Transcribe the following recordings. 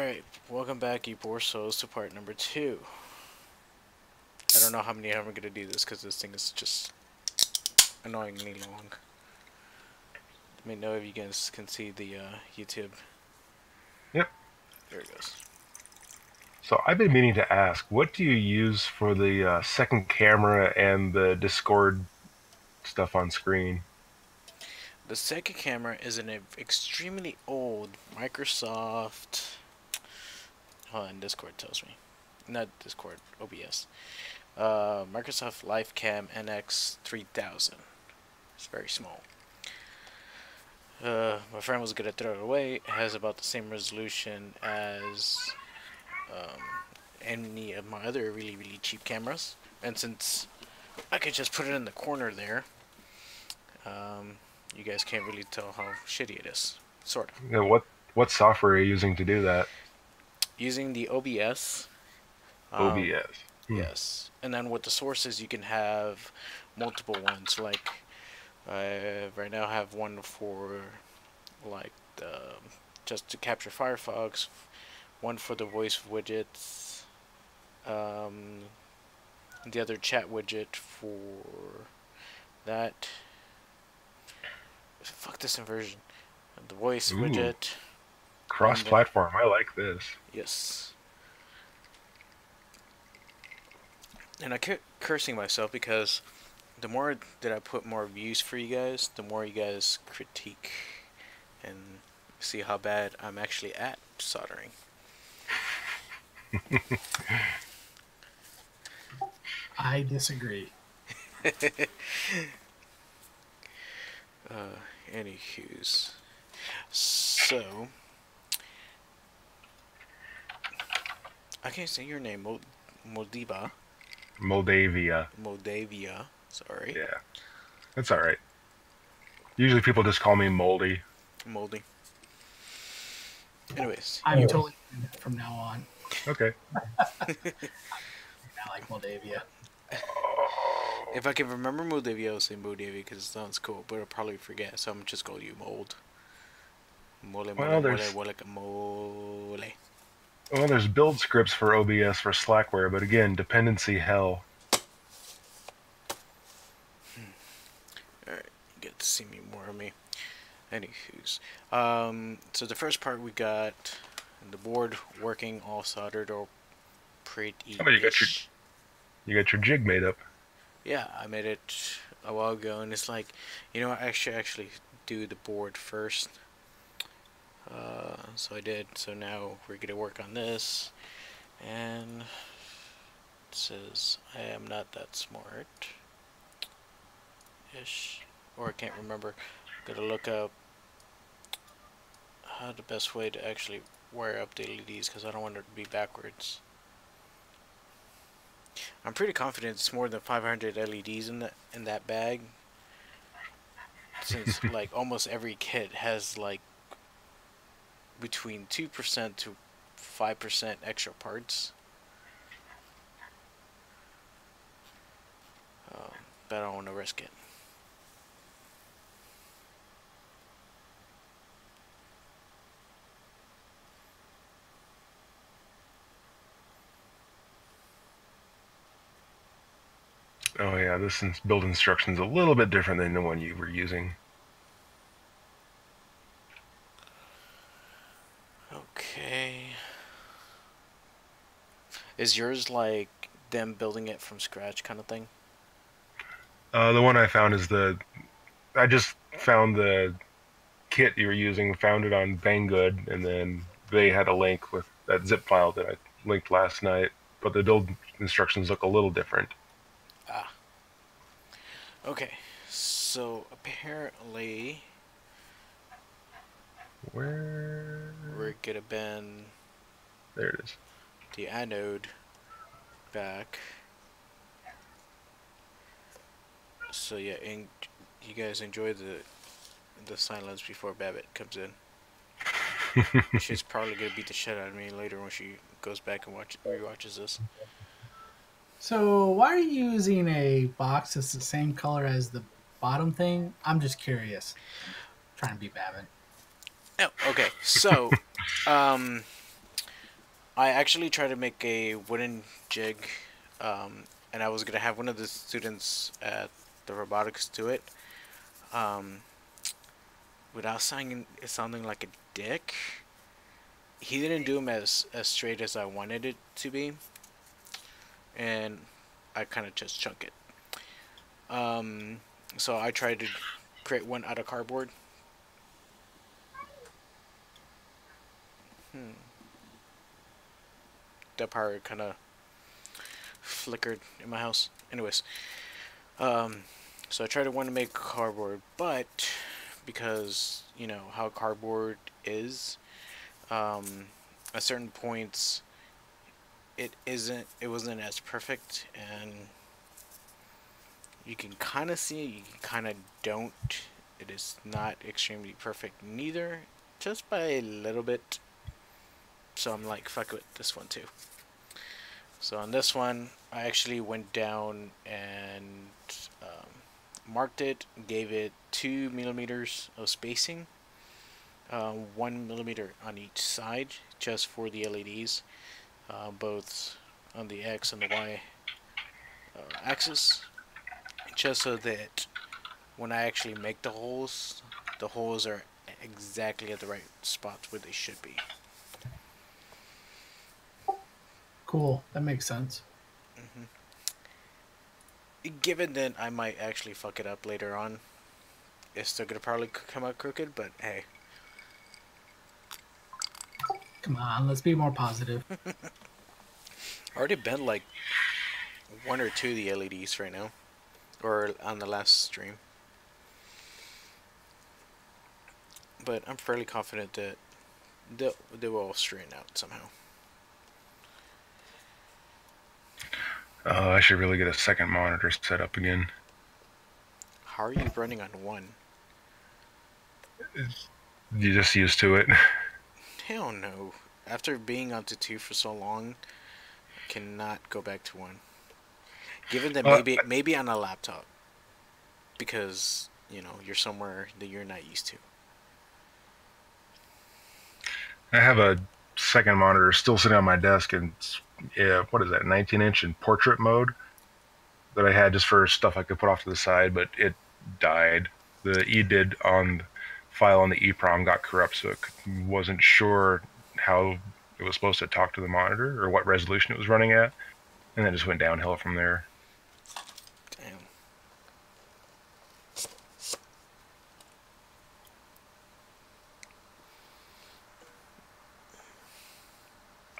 Alright, welcome back, you poor souls, to part number 2. I don't know how many I'm going to do this because this thing is just annoyingly long. Let me know if you guys can see the YouTube. Yep. There it goes. So I've been meaning to ask, what do you use for the second camera and the Discord stuff on screen? The second camera is an extremely old Microsoft... Hold on, Discord tells me. Not Discord, OBS. Microsoft LifeCam NX3000. It's very small. My friend was gonna throw it away. It has about the same resolution as any of my other really cheap cameras, and since I could just put it in the corner there, you guys can't really tell how shitty it is. Sort of. You know, what software are you using to do that? Using the OBS. OBS. Yes, and then with the sources you can have multiple ones. Like right now I have one for like just to capture Firefox, one for the voice widgets, the other chat widget for that. Fuck this inversion. The voice Ooh, widget. cross-platform. I like this. Yes. And I kept cursing myself because the more that I put more views for you guys, the more you guys critique and see how bad I'm actually at soldering. I disagree. Anywho's. So, I can't say your name, Moldiva. Moldavia. Moldavia. Sorry. Yeah, that's all right. Usually people just call me Moldy. Moldy. Anyways. I'm totally from now on. Okay. I like Moldavia. If I can remember Moldavia, I'll say Moldavia because it sounds cool, but I'll probably forget, so I'm just call you Mold. Mole, Well, there's build scripts for OBS for Slackware, but again, dependency hell. Alright, you get to see me more of me. Anywho's. So the first part we got the board working, all soldered or pretty. How about you got your jig made up? Yeah, I made it a while ago, and it's like, you know, I should actually do the board first. So I did. So now we're gonna work on this, and it says I am not that smart ish, or I can't remember. Gotta look up how the best way to actually wire up the LEDs because I don't want it to be backwards. I'm pretty confident it's more than 500 LEDs in that bag, since like almost every kit has like between 2% to 5% extra parts. But I don't want to risk it. Oh yeah, this build instruction's a little bit different than the one you were using. Okay. Is yours like them building it from scratch kind of thing? The one I found is I just found the kit you were using, found it on Banggood, and then they had a link with that zip file that I linked last night, but the build instructions look a little different. Ah. Okay. So apparently Where? we're gonna bend There it is. the anode back. So yeah, and you guys enjoy the silence before Babbitt comes in. She's probably gonna beat the shit out of me later when she goes back and rewatches this. So why are you using a box that's the same color as the bottom thing? I'm just curious. I'm trying to be Babbitt. Oh, okay. So, I actually tried to make a wooden jig, and I was gonna have one of the students at the robotics do it. Um, Without sounding like a dick, he didn't do them as straight as I wanted it to be, and I kind of just chunk it. Um, so I tried to create one out of cardboard. Hmm. That part kind of flickered in my house. Anyways, um, so I tried to want to make cardboard, but because you know how cardboard is, um, at certain points it wasn't as perfect, and you can kind of see it, you can kind of don't. It is not extremely perfect neither, just by a little bit. So I'm like, fuck with this one too. So on this one, I actually went down and marked it, gave it 2 millimeters of spacing, 1 millimeter on each side, just for the LEDs, both on the X and the Y axis, just so that when I actually make the holes are exactly at the right spots where they should be. Cool. That makes sense. Hmm. Given that I might actually fuck it up later on, it's still gonna probably come out crooked, but hey. Come on, let's be more positive. I already bent like one or two of the LEDs right now, or on the last stream. But I'm fairly confident that they will all straighten out somehow. I should really get a second monitor set up again. How are you running on one? You're just used to it. Hell no. After being onto two for so long, I cannot go back to one. Given that Uh, maybe on a laptop, because you know you're somewhere that you're not used to. I have a second monitor still sitting on my desk, and yeah, what is that, 19-inch in portrait mode that I had just for stuff I could put off to the side, but it died. The EDID on file on the EEPROM got corrupt, so it wasn't sure how it was supposed to talk to the monitor or what resolution it was running at, and then it just went downhill from there. Damn.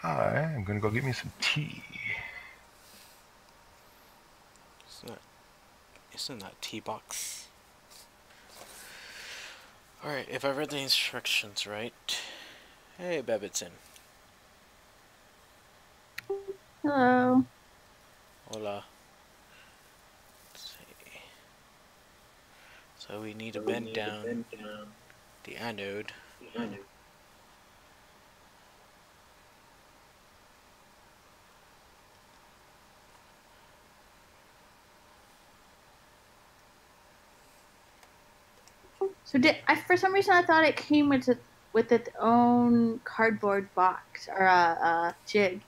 I am gonna go get me some tea. Isn't that T-box? Alright, if I read the instructions right. Hey, Babbitson. Hello. Hola. Let's see. So we need to bend down the anode. So for some reason I thought it came with its own cardboard box or jig.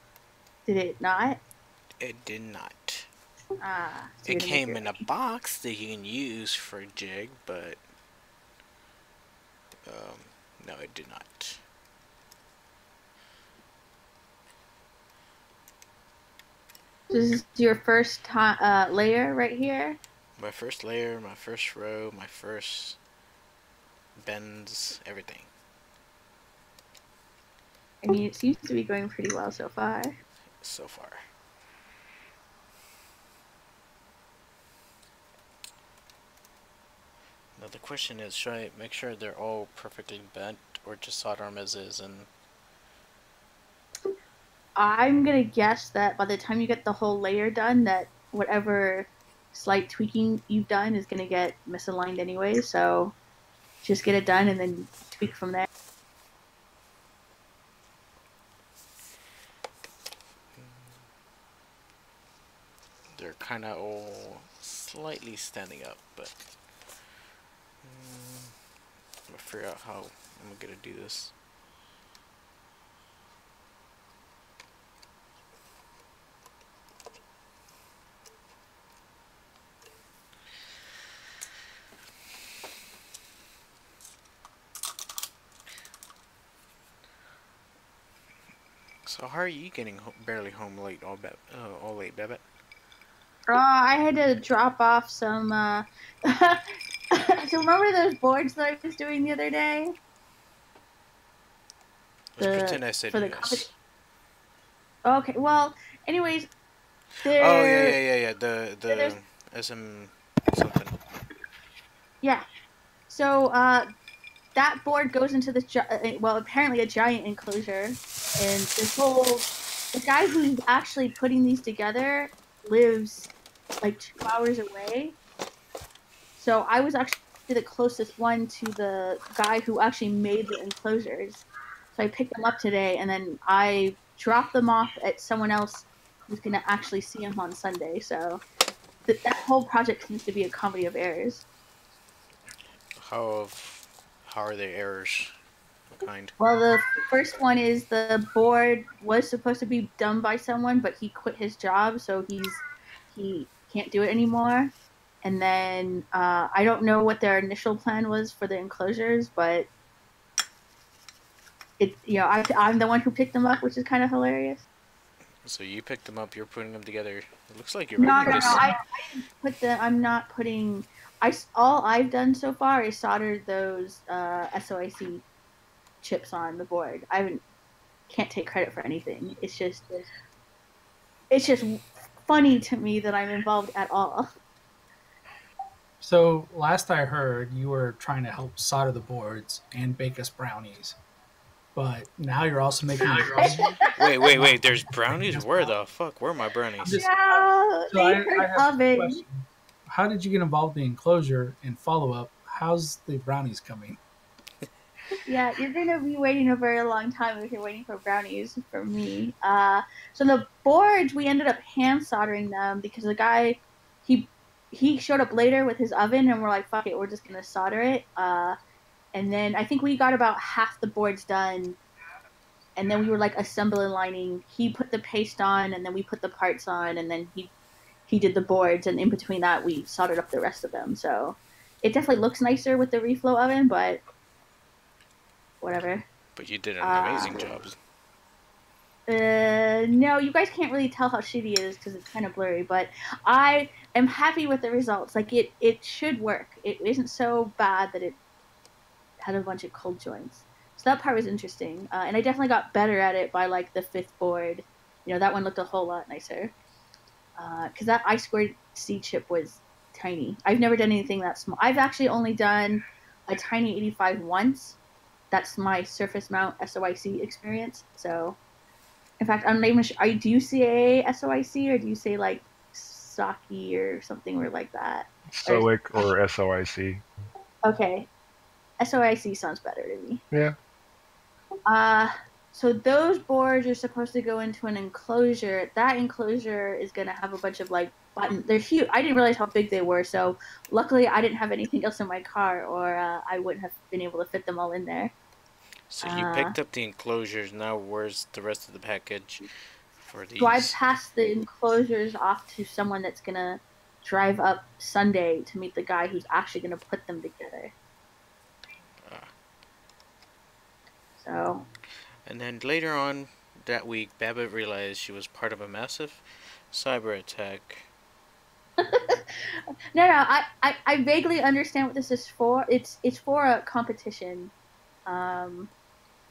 Did it not? It did not. So It came in a box that you can use for a jig, but no, it did not. This is your first layer right here. My first layer, my first row, my first bends, everything. I mean, it seems to be going pretty well so far. So far. Now the question is, should I make sure they're all perfectly bent or just solder them as is? And I'm gonna guess that by the time you get the whole layer done, that whatever slight tweaking you've done is gonna get misaligned anyway. So just get it done and then tweak from there. they're kind of all slightly standing up, but I'm gonna figure out how I'm gonna do this. So how are you getting barely home late all late, Babette? I had to drop off some. So remember those boards that I was doing the other day? Let's The pretend I said for the yes. competition. Okay. Well, anyways, Oh yeah, there. yeah, yeah, yeah. The There's SM something. yeah. So that board goes into this well, apparently a giant enclosure, and the guy who's actually putting these together lives like 2 hours away. So I was actually the closest one to the guy who actually made the enclosures. So I picked them up today, and then I dropped them off at someone else who's going to actually see them on Sunday. So that whole project seems to be a comedy of errors. How how are the errors? What kind? Well, the first one is the board was supposed to be done by someone, but he quit his job, so he can't do it anymore. And then I don't know what their initial plan was for the enclosures, but I'm the one who picked them up, which is kind of hilarious. So you picked them up. You're putting them together. It looks like you're No, making no, no. this. I didn't put the. I'm not putting. All I've done so far is soldered those SOIC chips on the board. I haven't can't take credit for anything. It's just funny to me that I'm involved at all. So last I heard, you were trying to help solder the boards and bake us brownies, but now you're also making a brownie. Wait. There's brownies. Where the fuck? Where are my I'm brownies? just No, so they I heard have a oven. question. How did you get involved in the enclosure and follow up? How's the brownies coming? Yeah, you're gonna be waiting a very long time if you're waiting for brownies from me. So the boards we ended up hand soldering them because the guy he he showed up later with his oven and we're like, fuck it, we're just gonna solder it. And then I think we got about half the boards done, and then we were like assembling lining. He put the paste on, and then we put the parts on, and then he did the boards, and in between that we soldered up the rest of them. So it definitely looks nicer with the reflow oven, but whatever. But you did an Uh, amazing job. no, you guys can't really tell how shitty it is because it's kind of blurry. But I am happy with the results. Like it should work. It isn't so bad that it had a bunch of cold joints. So that part was interesting, and I definitely got better at it by like the fifth board. That one looked a whole lot nicer because that I squared C chip was tiny. I've never done anything that small. I've actually only done a tiny 85 once. That's my surface mount SOIC experience. So, in fact, I'm not even sure. Do you say SOIC or do you say like Saki or something or like that? Or Stoic or SOIC. okay, SOIC sounds better to me. Yeah. Uh, so those boards are supposed to go into an enclosure. That enclosure is going to have a bunch of like buttons. They're huge. I didn't realize how big they were. So luckily, I didn't have anything else in my car, or I wouldn't have been able to fit them all in there. So you picked up the enclosures. Now where's the rest of the package for So I these? passed the enclosures off to someone that's going to drive up Sunday to meet the guy who's actually going to put them together. So. And then later on that week, Babbitt realized she was part of a massive cyber attack. No, I vaguely understand what this is for. It's for a competition. Um,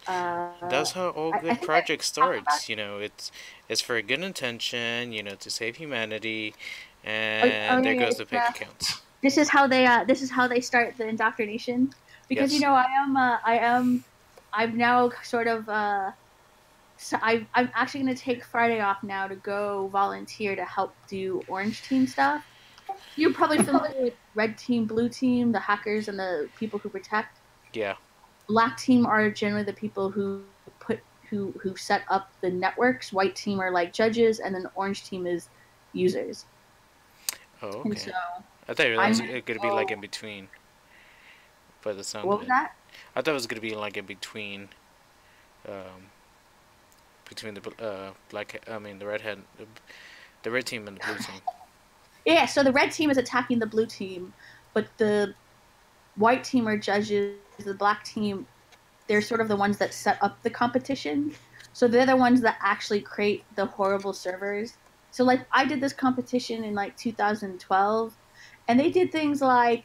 That's how all I good think I project talked about. starts. It's for a good intention. To save humanity, Oh and there yeah, goes the bank accounts. this is how they start the indoctrination because Yes. I've now sort of so I'm actually going to take Friday off now to go volunteer to help do Orange Team stuff. You're probably familiar with Red Team, Blue Team, the hackers and the people who protect. Yeah. Black Team are generally the people who set up the networks. White Team are like judges, and then Orange Team is users. Oh, And okay. so I thought that I'm was gonna gonna be like go. in between, by the sound What of was it. that? I thought it was gonna be like in between, um, between the black. I mean the the red team and the blue team. Yeah. So the red team is attacking the blue team, but the white team are judges. The black team, they're sort of the ones that set up the competition. So they're the ones that actually create the horrible servers. So like I did this competition in like 2012, and they did things like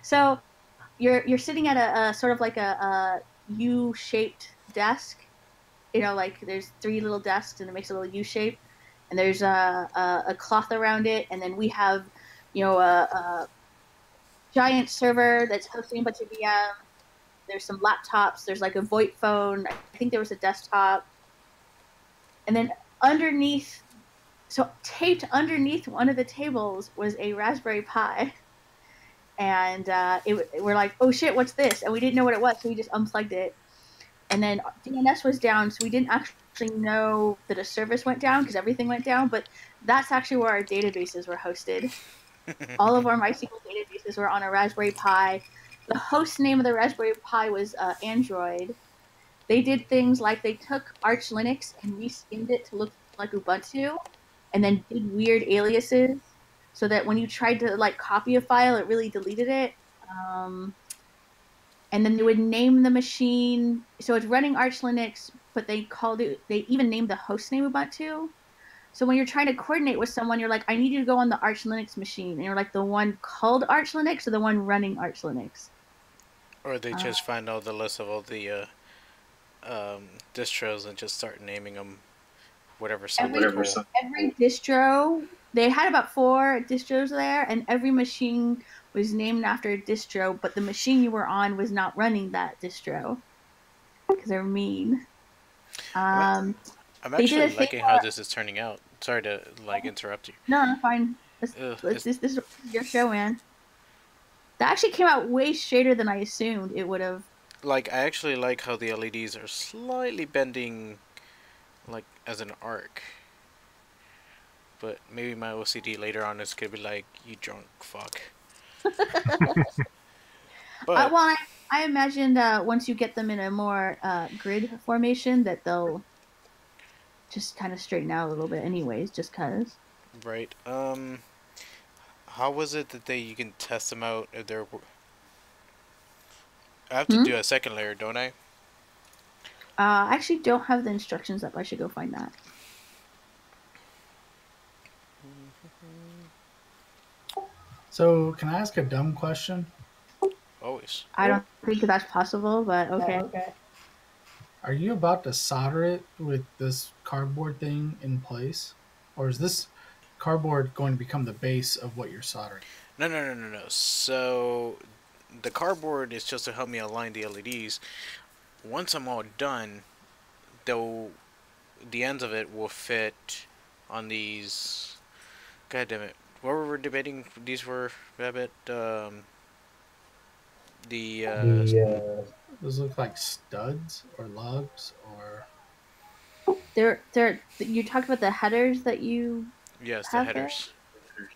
so you're sitting at a sort of like a U-shaped desk. You know, like there's three little desks and it makes a little U shape, and there's a cloth around it, and then we have, you know, a giant server that's hosting a bunch of VMs. There's some laptops. There's like a VoIP phone. I think there was a desktop, and then underneath, so taped underneath one of the tables was a Raspberry Pi. And we're like, oh shit, what's this? And we didn't know what it was, so we just unplugged it. And then DNS was down, so we didn't actually know that a service went down because everything went down. But that's actually where our databases were hosted. All of our MySQL databases were on a Raspberry Pi. The host name of the Raspberry Pi was Android. They did things like they took Arch Linux and reskinned it to look like Ubuntu, and then did weird aliases so that when you tried to like copy a file, it really deleted it. And then they would name the machine. So it's running Arch Linux, but they even named the host name Ubuntu. So when you're trying to coordinate with someone, you're like, I need you to go on the Arch Linux machine. And you're like, the one called Arch Linux or the one running Arch Linux? Or they just find out the list of all the distros and just start naming them whatever sounds cool. Every distro, they had about 4 distros there, and every machine was named after a distro, but the machine you were on was not running that distro because they're mean. I'm actually liking how this is turning out. Sorry to like interrupt you. No, I'm fine. This is your show, man. That actually came out way straighter than I assumed it would have. Like, I actually like how the LEDs are slightly bending, like, as an arc. But maybe my OCD later on is gonna be like, you drunk fuck. But well, I imagined once you get them in a more grid formation that they'll just kind of straighten out a little bit anyways, just cause. Right. How was it that you can test them out if they're... I have to do a second layer, don't I? I actually don't have the instructions up. I should go find that. So, can I ask a dumb question? Always. I don't think that's possible, but okay. Are you about to solder it with this cardboard thing in place? Or is this cardboard going to become the base of what you're soldering? No. So, the cardboard is just to help me align the LEDs. Once I'm all done, though, the ends of it will fit on these... God damn it. What were we debating? These were, Rabbit, Those look like studs or lugs or... They're you talked about the headers that you... Yes, the headers. There?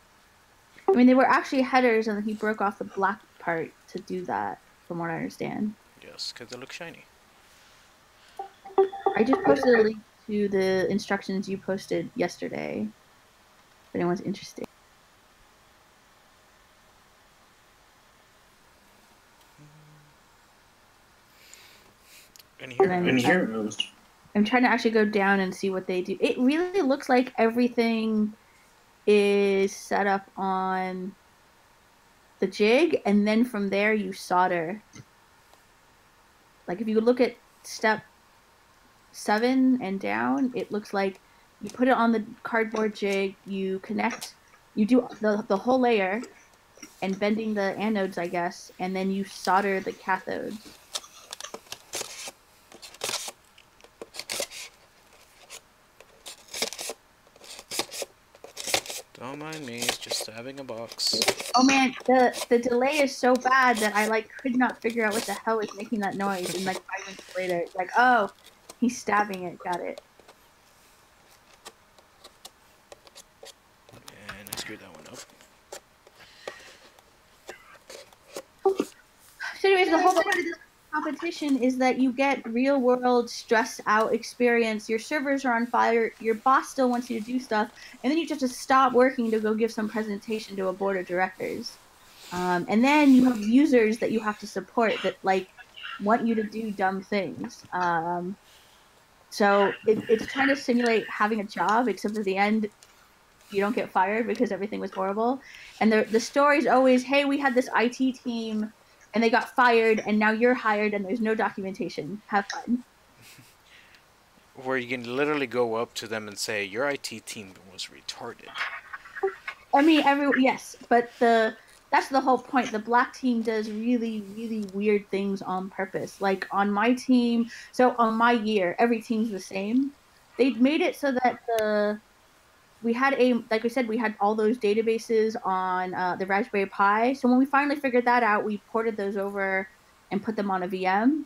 I mean, they were actually headers, and he broke off the black part to do that, from what I understand. Yes, because they look shiny. I just posted a link to the instructions you posted yesterday, if anyone's interested. And here it goes. I'm trying to actually go down and see what they do. It really looks like everything is set up on the jig, and then from there you solder. Like if you look at step 7 and down, it looks like you put it on the cardboard jig, you connect, you do the whole layer and bending the anodes, I guess, and then you solder the cathodes. Don't mind me, it's just having a box. Oh man, the delay is so bad that I like could not figure out what the hell is making that noise, and like 5 minutes later, it's like, oh, he's stabbing it, got it. And I screwed that one up. So anyways, the whole point of this competition is that you get real world stressed out experience. Your servers are on fire, your boss still wants you to do stuff, and then you just have to stop working to go give some presentation to a board of directors. And then you have users that you have to support that like want you to do dumb things. So it's trying to simulate having a job, except at the end you don't get fired because everything was horrible. And the story's always, hey, we had this IT team and they got fired and now you're hired and there's no documentation. Have fun. Where you can literally go up to them and say, your IT team was retarded. I mean, yes, but that's the whole point. The black team does really, really weird things on purpose. Like on my team, so on my year, every team's the same. They made it so that we had like we said, we had all those databases on the Raspberry Pi. So when we finally figured that out, we ported those over and put them on a VM.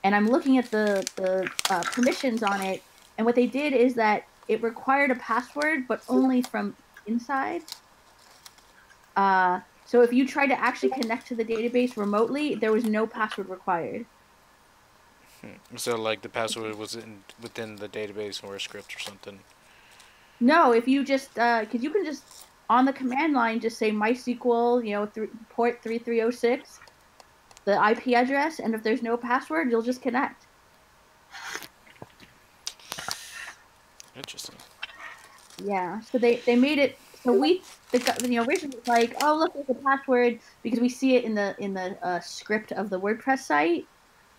And I'm looking at the permissions on it, and what they did is that it required a password, but only from inside. So if you tried to actually connect to the database remotely, there was no password required. So like the password was within the database or a script or something. No, if you just because you can just on the command line just say MySQL, port 3306, the IP address, and if there's no password, you'll just connect. Interesting. Yeah, so they made it so originally was like, oh look, there's a password because we see it in the script of the WordPress site.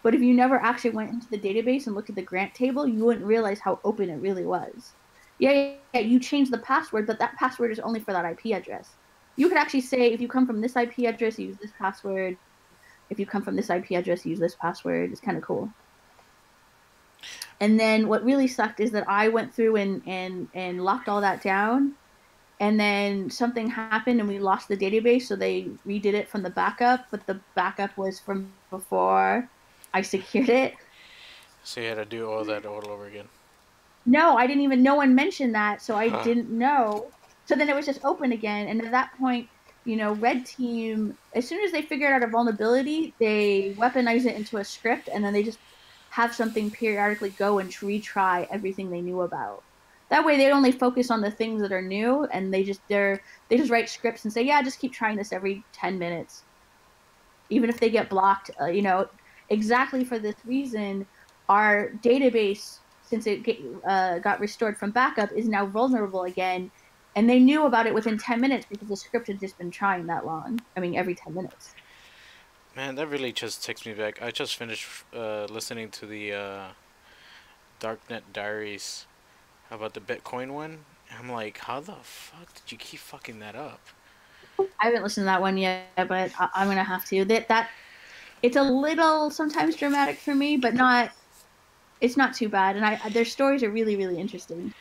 But if you never actually went into the database and looked at the grant table, you wouldn't realize how open it really was. Yeah, you changed the password, but that password is only for that IP address. You could actually say, if you come from this IP address, use this password. If you come from this IP address, use this password. It's kind of cool. And then what really sucked is that I went through and locked all that down. And then something happened and we lost the database. So they redid it from the backup, but the backup was from before I secured it. So you had to do all that all over again. No, I didn't even, no one mentioned that. So I didn't know. So then it was just open again. And at that point, Red Team, as soon as they figured out a vulnerability, they weaponized it into a script and then they just have something periodically go and retry everything they knew about. That way they only focus on the things that are new and they just write scripts and say, yeah, just keep trying this every 10 minutes. Even if they get blocked, exactly for this reason, our database, since it got restored from backup, is now vulnerable again. And they knew about it within 10 minutes because the script had just been trying that long. I mean, every 10 minutes. Man, that really just takes me back. I just finished listening to the Darknet Diaries about the Bitcoin one. I'm like, how the fuck did you keep fucking that up? I haven't listened to that one yet, but I'm going to have to. That it's a little sometimes dramatic for me, but it's not too bad. And their stories are really, really interesting.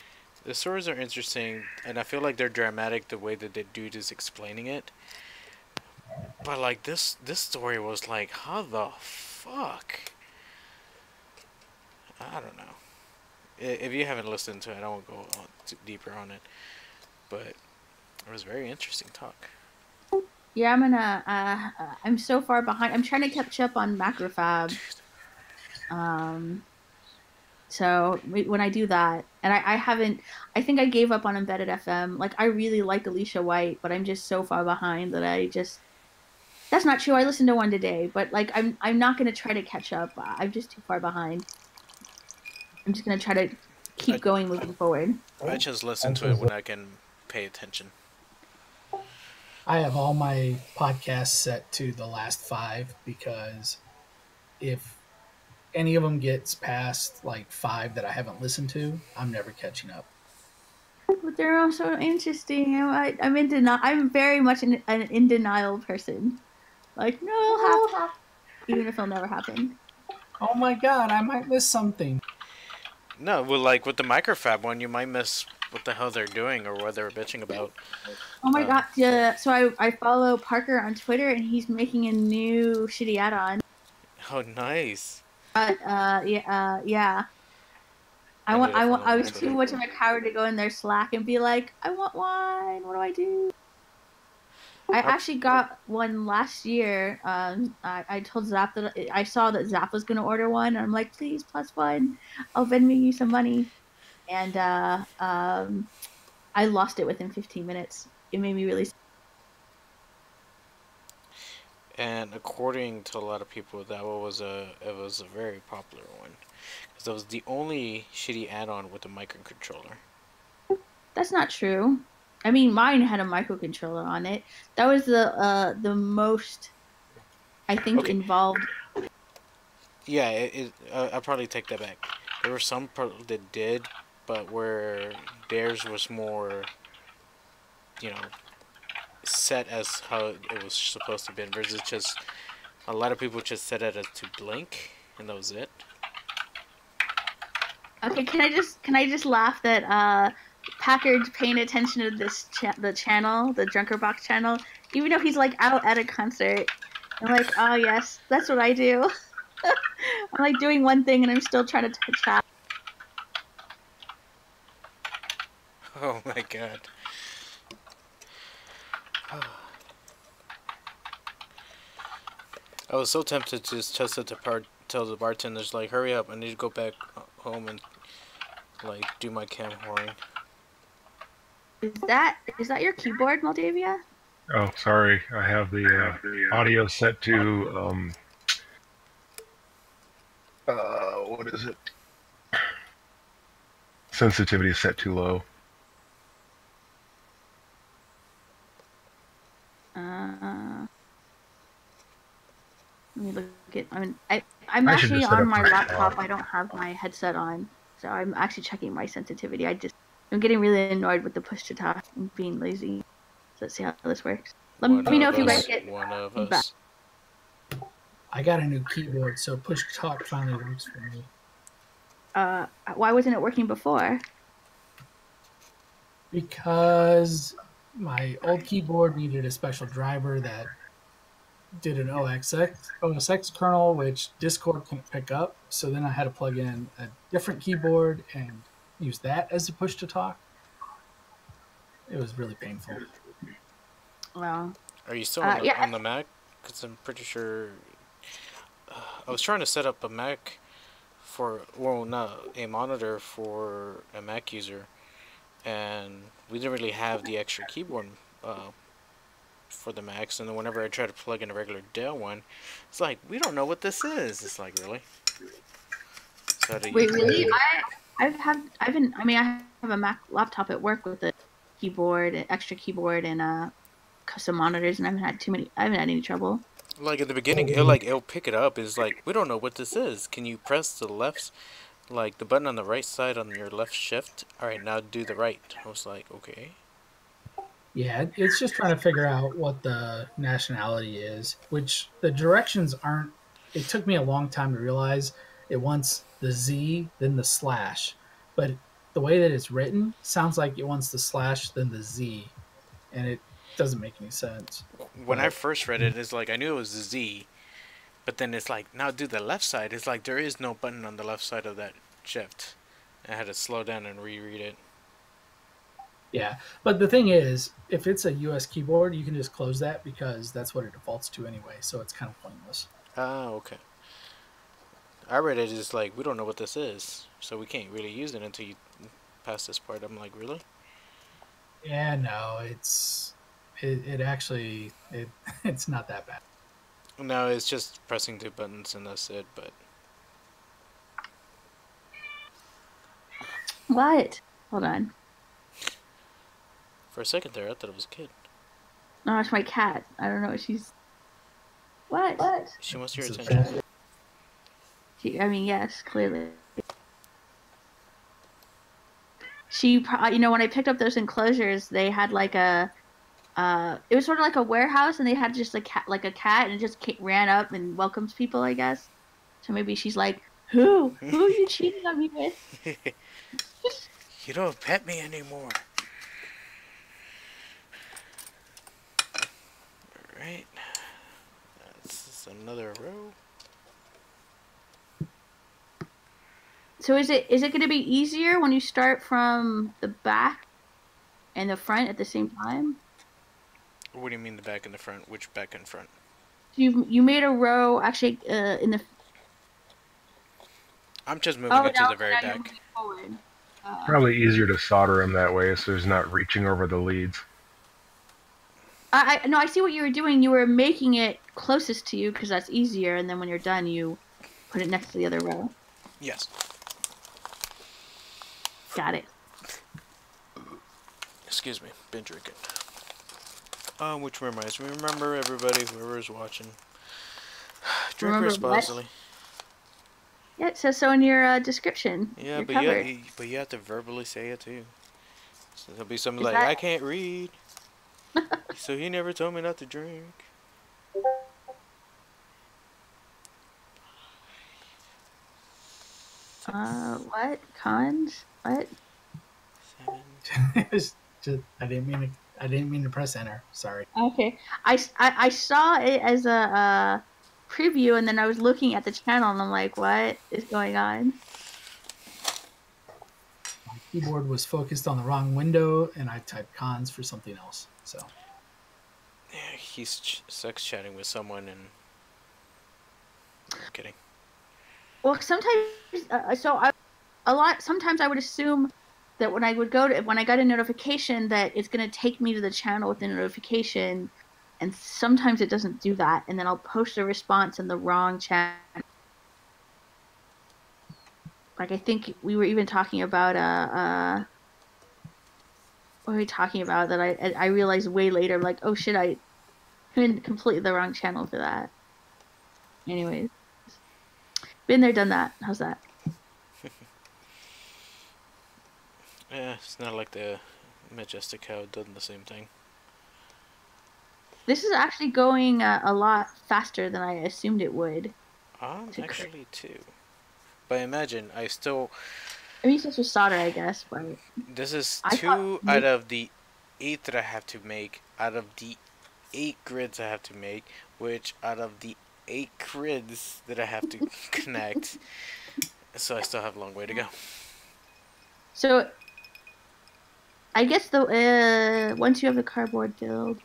The stories are interesting, and I feel like they're dramatic the way that the dude is explaining it. But like this story was like, how the fuck? I don't know. If you haven't listened to it, I won't go on deeper on it. But it was very interesting talk. Yeah, I'm so far behind. I'm trying to catch up on Macrofab. So when I do that, and I haven't, I think I gave up on Embedded FM. Like I really like Alicia White, but I'm just so far behind that that's not true. I listened to one today, but like I'm not gonna try to catch up. I'm just too far behind. I'm just gonna try to keep going moving forward. I just listen to it when I can pay attention. I have all my podcasts set to the last 5 because if any of them gets past like 5 that I haven't listened to, I'm never catching up. But they're all so interesting. I'm in denial. I'm very much an in denial person. Like, no, it'll happen, even if it'll never happen. Oh my god, I might miss something. No, well, like with the Microfab one, you might miss what the hell they're doing or what they're bitching about. Oh my god, yeah. So I follow Parker on Twitter, and he's making a new shitty add-on. Oh, nice. Yeah. I was too much of a coward to go in their Slack and be like, I want one. What do I do? I actually got one last year. I told Zap that I saw that Zap was going to order one. And I'm like, please, +1. I'll Venmo you some money. And I lost it within 15 minutes. It made me really sad. And according to a lot of people, that was a very popular one because that was the only shitty add-on with a microcontroller. That's not true. I mean, mine had a microcontroller on it. That was the most I think Okay. involved. Yeah, I'll probably take that back. There were some that did, but where theirs was more, you know, set as how it was supposed to be, versus just a lot of people just set it as to blink, and that was it. Okay, can I just laugh that Packard's paying attention to this the channel, the DrunkerBox channel, even though he's like out at a concert. I'm like, oh yes, that's what I do. I'm like doing one thing and I'm still trying to chat. Oh my god. I was so tempted to just tell the bartenders, like, hurry up, I need to go back home and, like, do my cam whoring. Is that your keyboard, Moldavia? Oh, sorry. I have the audio set to what is it? Sensitivity is set too low. Let me look at. I'm actually on my laptop. I don't have my headset on, so I'm actually checking my sensitivity. I'm getting really annoyed with the push to talk and being lazy. So let's see how this works. Let me know if you guys get one of feedback. us. I got a new keyboard, so push to talk finally works for me. Why wasn't it working before? Because my old keyboard needed a special driver that did an OS X kernel, which Discord couldn't pick up. So then I had to plug in a different keyboard and use that as a push to talk. It was really painful. Well, Are you still on the Mac? Because I'm pretty sure I was trying to set up a Mac a monitor for a Mac user, and we didn't really have the extra keyboard for the Macs. And then whenever I try to plug in a regular Dell one, it's like, we don't know what this is. It's like, really? So wait, really? I have a Mac laptop at work with a keyboard, extra keyboard, and custom monitors, and I haven't had any trouble. Like at the beginning, it'll pick it up. It's like, we don't know what this is. Can you press the left, like the button on the right side on your left shift? All right, now do the right. I was like, okay. Yeah, it's just trying to figure out what the nationality is, which the directions aren't. It took me a long time to realize it wants the Z, then the slash. But the way that it's written sounds like it wants the slash, then the Z. And it doesn't make any sense. When I first read it, it's like, I knew it was the Z. But then it's like, now do the left side. It's like, there is no button on the left side of that shift. I had to slow down and reread it. Yeah, but the thing is, if it's a US keyboard, you can just close that because that's what it defaults to anyway, so it's kind of pointless. Ah, okay. I read it as like, we don't know what this is, so we can't really use it until you pass this part. I'm like, really? Yeah, no, it's not that bad. No, it's just pressing two buttons and that's it, but... What? Hold on. For a second there, I thought it was a kid. No, it's my cat. I don't know. What? She wants your attention. Yes, clearly. When I picked up those enclosures, they had like it was sort of like a warehouse, and they had just a cat, and it just ran up and welcomes people, I guess. So maybe she's like, who are you cheating on me with? You don't pet me anymore. Alright. That's another row. So is it going to be easier when you start from the back and the front at the same time? What do you mean the back and the front? Which back and front? You made a row actually in the. I'm just moving it to the very back. Probably easier to solder them that way, so there's not reaching over the leads. No, I see what you were doing. You were making it closest to you because that's easier, and then when you're done, you put it next to the other row. Yes. Got it. Excuse me, been drinking. Which reminds me, remember everybody, whoever's watching, drink Remember responsibly. what? Yeah, it says so in your description. Yeah, You're but covered. you have to verbally say it too. So there'll be something Is like, that- I can't read, so he never told me not to drink. What? Cons? What? 7. It was just, I didn't mean to press enter. Sorry. Okay. I saw it as a preview, and then I was looking at the channel, and I'm like, what is going on? My keyboard was focused on the wrong window, and I typed cons for something else. So Yeah, he's sex chatting with someone, and I'm kidding. Well, sometimes, sometimes I would assume that when I got a notification that it's going to take me to the channel with the notification, and sometimes it doesn't do that, and then I'll post a response in the wrong channel. Like, I think we were even talking about what were we talking about that I realized way later. I'm like, oh shit, I in completely the wrong channel for that. Anyways, been there, done that. How's that? Yeah, it's not like the Majestic Cow done the same thing. This is actually going a lot faster than I assumed it would. Actually too. But imagine, I mean, it's just with solder, I guess. But this is I 2 thought out of the 8 that I have to make, out of the 8 grids I have to make, which out of the 8 grids that I have to connect, so I still have a long way to go. So I guess the once you have the cardboard build.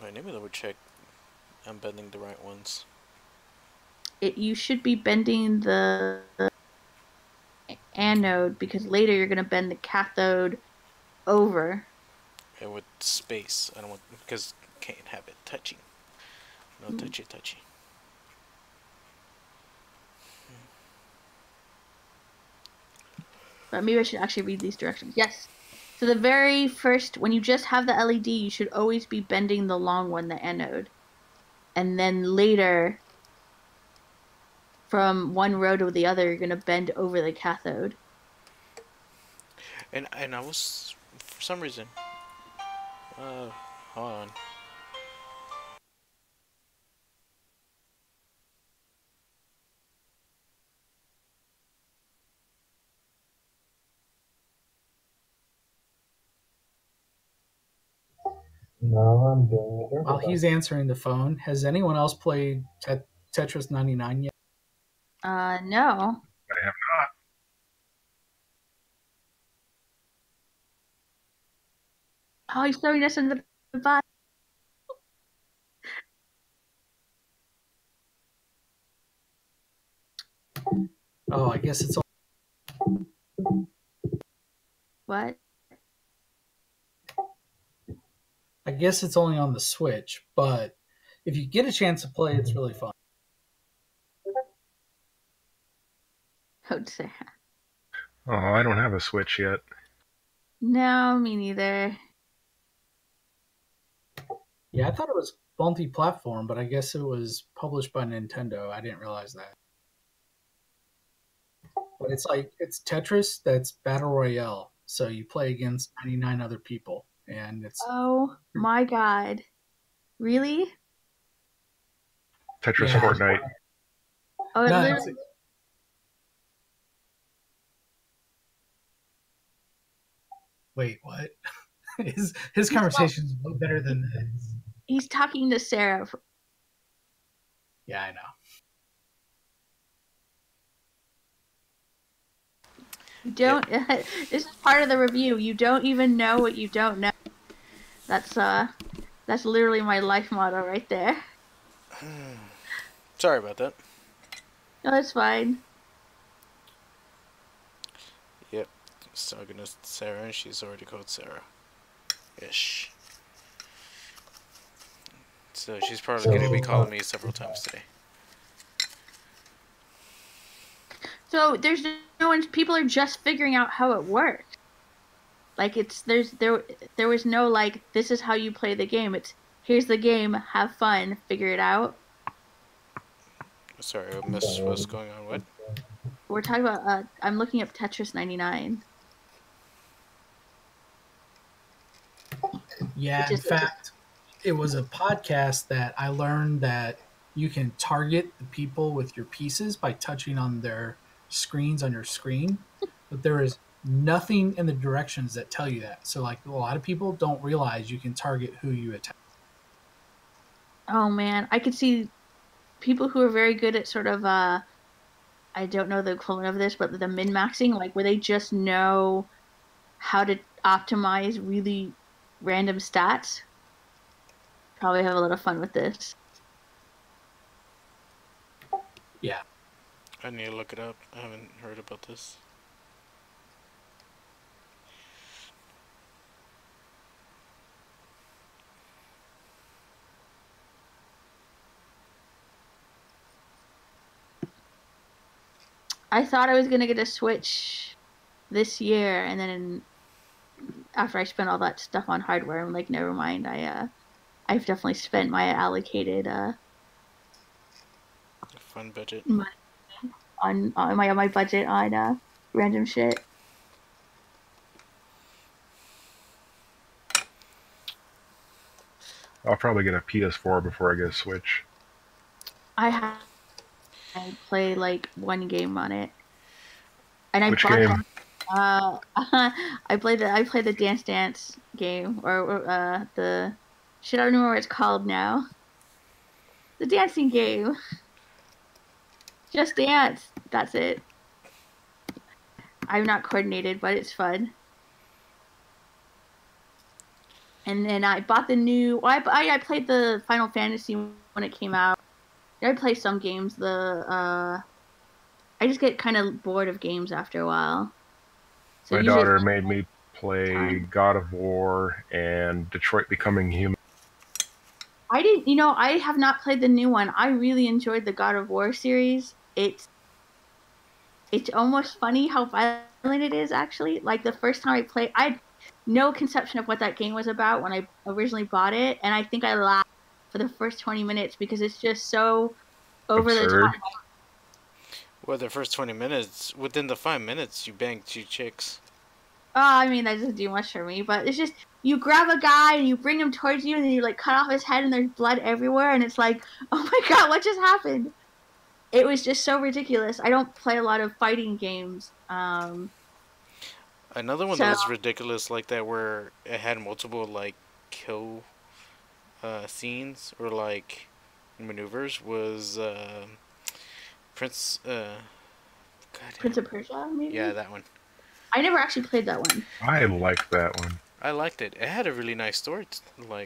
Wait, let me double check. I'm bending the right ones. You should be bending the anode because later you're gonna bend the cathode over. And with space, I don't want, because can't have it touching. No touchy. But maybe I should actually read these directions. Yes. So the very first, when you just have the LED, you should always be bending the long one, the anode. And then later, from one row to the other, you're going to bend over the cathode. And I was, for some reason, hold on. No, I'm doing it. while he's answering the phone, has anyone else played Tetris 99 yet? No. I have not. Oh, he's throwing us into the bus. Oh, I guess it's What? only on the Switch, but if you get a chance to play, it's really fun. Oh, Sarah. Oh, I don't have a Switch yet. No, me neither. Yeah, I thought it was multi-platform, but I guess it was published by Nintendo. I didn't realize that. But it's Tetris that's Battle Royale, so you play against 99 other people, and it's Oh my god. Really? Tetris Yeah. Fortnite. Oh, it No, literally. wait, what? His conversation's way better than this. He's talking to Sarah. Yeah, I know. You don't. This is part of the review. You don't even know what you don't know. That's literally my life motto right there. Sorry about that. No, that's fine. Yep. Just talking to Sarah, and she's already called Sarah. ish. So she's probably going to be calling me several times today. So there's no one. People are just figuring out how it works. Like there was no like this is how you play the game. It's here's the game, have fun, figure it out. Sorry, I missed what's going on. What? We're talking about. I'm looking up Tetris 99. Yeah, in fact, it was a podcast that I learned that you can target the people with your pieces by touching on their screens on your screen, but there is nothing in the directions that tell you that. So, like, a lot of people don't realize you can target who you attack. Oh man, I could see people who are very good at sort of I don't know the equivalent of this, but the min-maxing, like where they just know how to optimize really random stats. Probably have a lot of fun with this. Yeah. I need to look it up. I haven't heard about this. I thought I was gonna get a Switch this year, and then after I spent all that stuff on hardware, I'm like, never mind. I've definitely spent my allocated Fun budget. money on my budget on random shit. I'll probably get a PS4 before I get a Switch. I play like one game on it, and I Which bought game? I played the Dance Dance game or the shit. I don't remember what it's called now. The dancing game. Just Dance. That's it. I'm not coordinated, but it's fun. And then I bought the new. Well, I played the Final Fantasy when it came out. I play some games. I just get kind of bored of games after a while. So My daughter made me play God of War and Detroit Becoming Human. I didn't. You know, I have not played the new one. I really enjoyed the God of War series. It's almost funny how violent it is. Actually, like the first time I played, I had no conception of what that game was about when I originally bought it, and I think I laughed for the first 20 minutes because it's just so over the top. Well, the first 20 minutes, within the 5 minutes, you banged 2 chicks. Oh, I mean, that doesn't do much for me, but it's just, you grab a guy and you bring him towards you and then you, like, cut off his head and there's blood everywhere and it's like, oh my god, what just happened? It was just so ridiculous. I don't play a lot of fighting games. Another one that was ridiculous like that where it had multiple, like, kill scenes or, like, maneuvers was Prince of Persia, maybe? Yeah, that one. I never actually played that one. I liked that one. I liked it. It had a really nice story,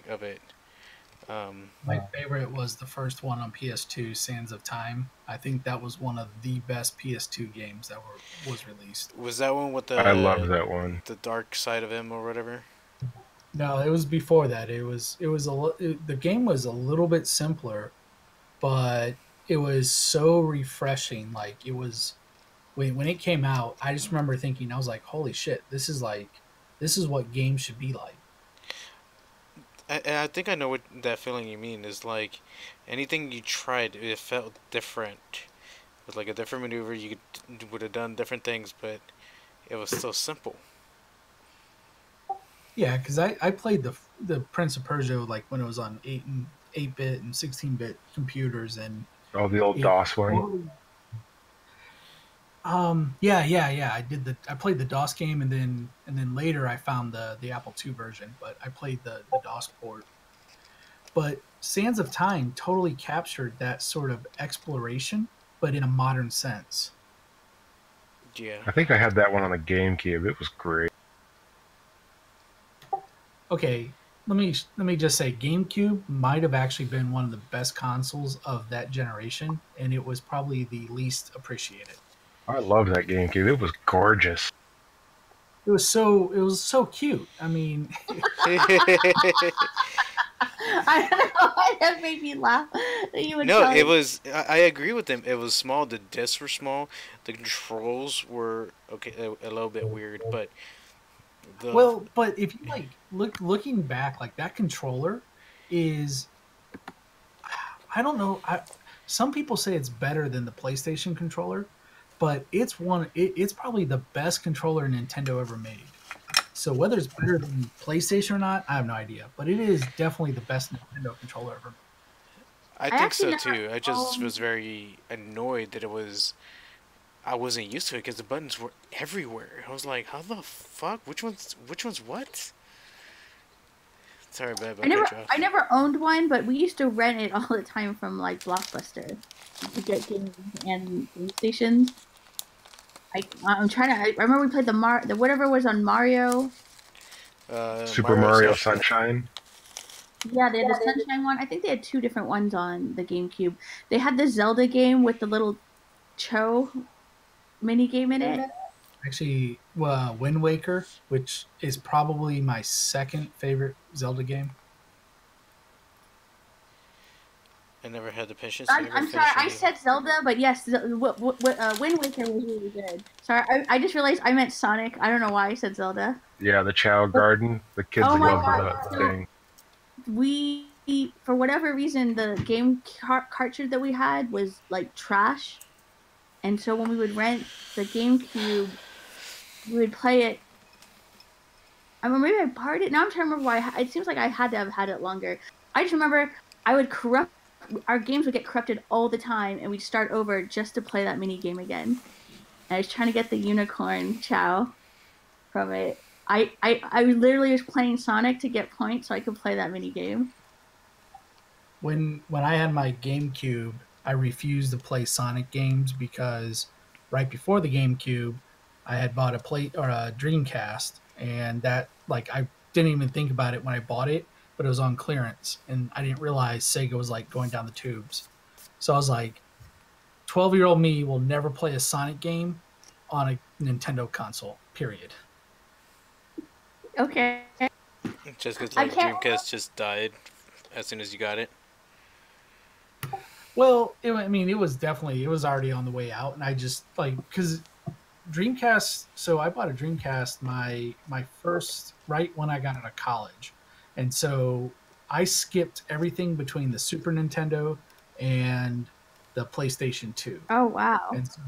of it. My favorite was the first one on PS2, Sands of Time. I think that was one of the best PS2 games that was released. Was that one with the? I loved that one. The dark side of him or whatever. No, it was before that. The game was a little bit simpler, but it was so refreshing. Like it was when it came out. I just remember thinking, I was like, "Holy shit! This is what games should be like." I think I know what that feeling you mean is like. Anything you tried, it felt different. It was like a different maneuver. You would have done different things, but it was so simple. Yeah, because I played the Prince of Persia like when it was on 8-bit and 16-bit computers and the old DOS one. Yeah. I played the DOS game and then later I found the Apple II version, but I played the DOS port. But Sands of Time totally captured that sort of exploration, but in a modern sense. Yeah. I think I had that one on the GameCube. It was great. Okay, let me just say GameCube might have actually been one of the best consoles of that generation, and it was probably the least appreciated. I love that GameCube. It was gorgeous. it was so cute. I mean, I don't know why that made me laugh. That you would No, tell it it. was. I agree with him. It was small. The discs were small. The controls were okay, a little bit weird, but the well, but if you like looking back, like that controller is, I don't know. Some people say it's better than the PlayStation controller, but it's probably the best controller Nintendo ever made. So whether it's better than PlayStation or not, I have no idea. But it is definitely the best Nintendo controller ever made. I I think actually so never too. I just was very annoyed that it was. I wasn't used to it because the buttons were everywhere. I was like, "How the fuck? Which one's which one's what?" Sorry, babe. I cut you I off. never owned one, but we used to rent it all the time from like Blockbuster to get games and game stations. I'm trying to. I remember we played the whatever was on Mario. Super Mario Mario Sunshine. Sunshine. Yeah, they had the Sunshine one. I think they had two different ones on the GameCube. They had the Zelda game with the little Cho mini game in it. Actually, Wind Waker, which is probably my second favorite Zelda game. I never had the patience to ever I'm sorry, finish I any of them. said Zelda, but yes, Wind Waker was really good. Sorry, I just realized I meant Sonic. I don't know why I said Zelda. Yeah, the Chow Garden. The kids Oh my love god! the So thing. we, for whatever reason, the game cartridge that we had was like trash, and so when we would rent the GameCube, we would play it. I mean, maybe I borrowed it. Now I'm trying to remember why. It seems like I had to have had it longer. I just remember I would corrupt. Our games would get corrupted all the time, and we'd start over just to play that mini game again. And I was trying to get the unicorn chow from it. I literally was playing Sonic to get points so I could play that mini game. When I had my GameCube, I refused to play Sonic games because right before the GameCube, I had bought a Dreamcast, and that like I didn't even think about it when I bought it, but it was on clearance, and I didn't realize Sega was like going down the tubes. So I was like, 12-year-old me will never play a Sonic game on a Nintendo console. Period. Okay. Just because I like can't. Dreamcast just died as soon as you got it. Well, I mean, it was already on the way out, and I just like because Dreamcast. So I bought a Dreamcast my first right when I got out of college, and so I skipped everything between the Super Nintendo and the PlayStation 2, Oh wow. and so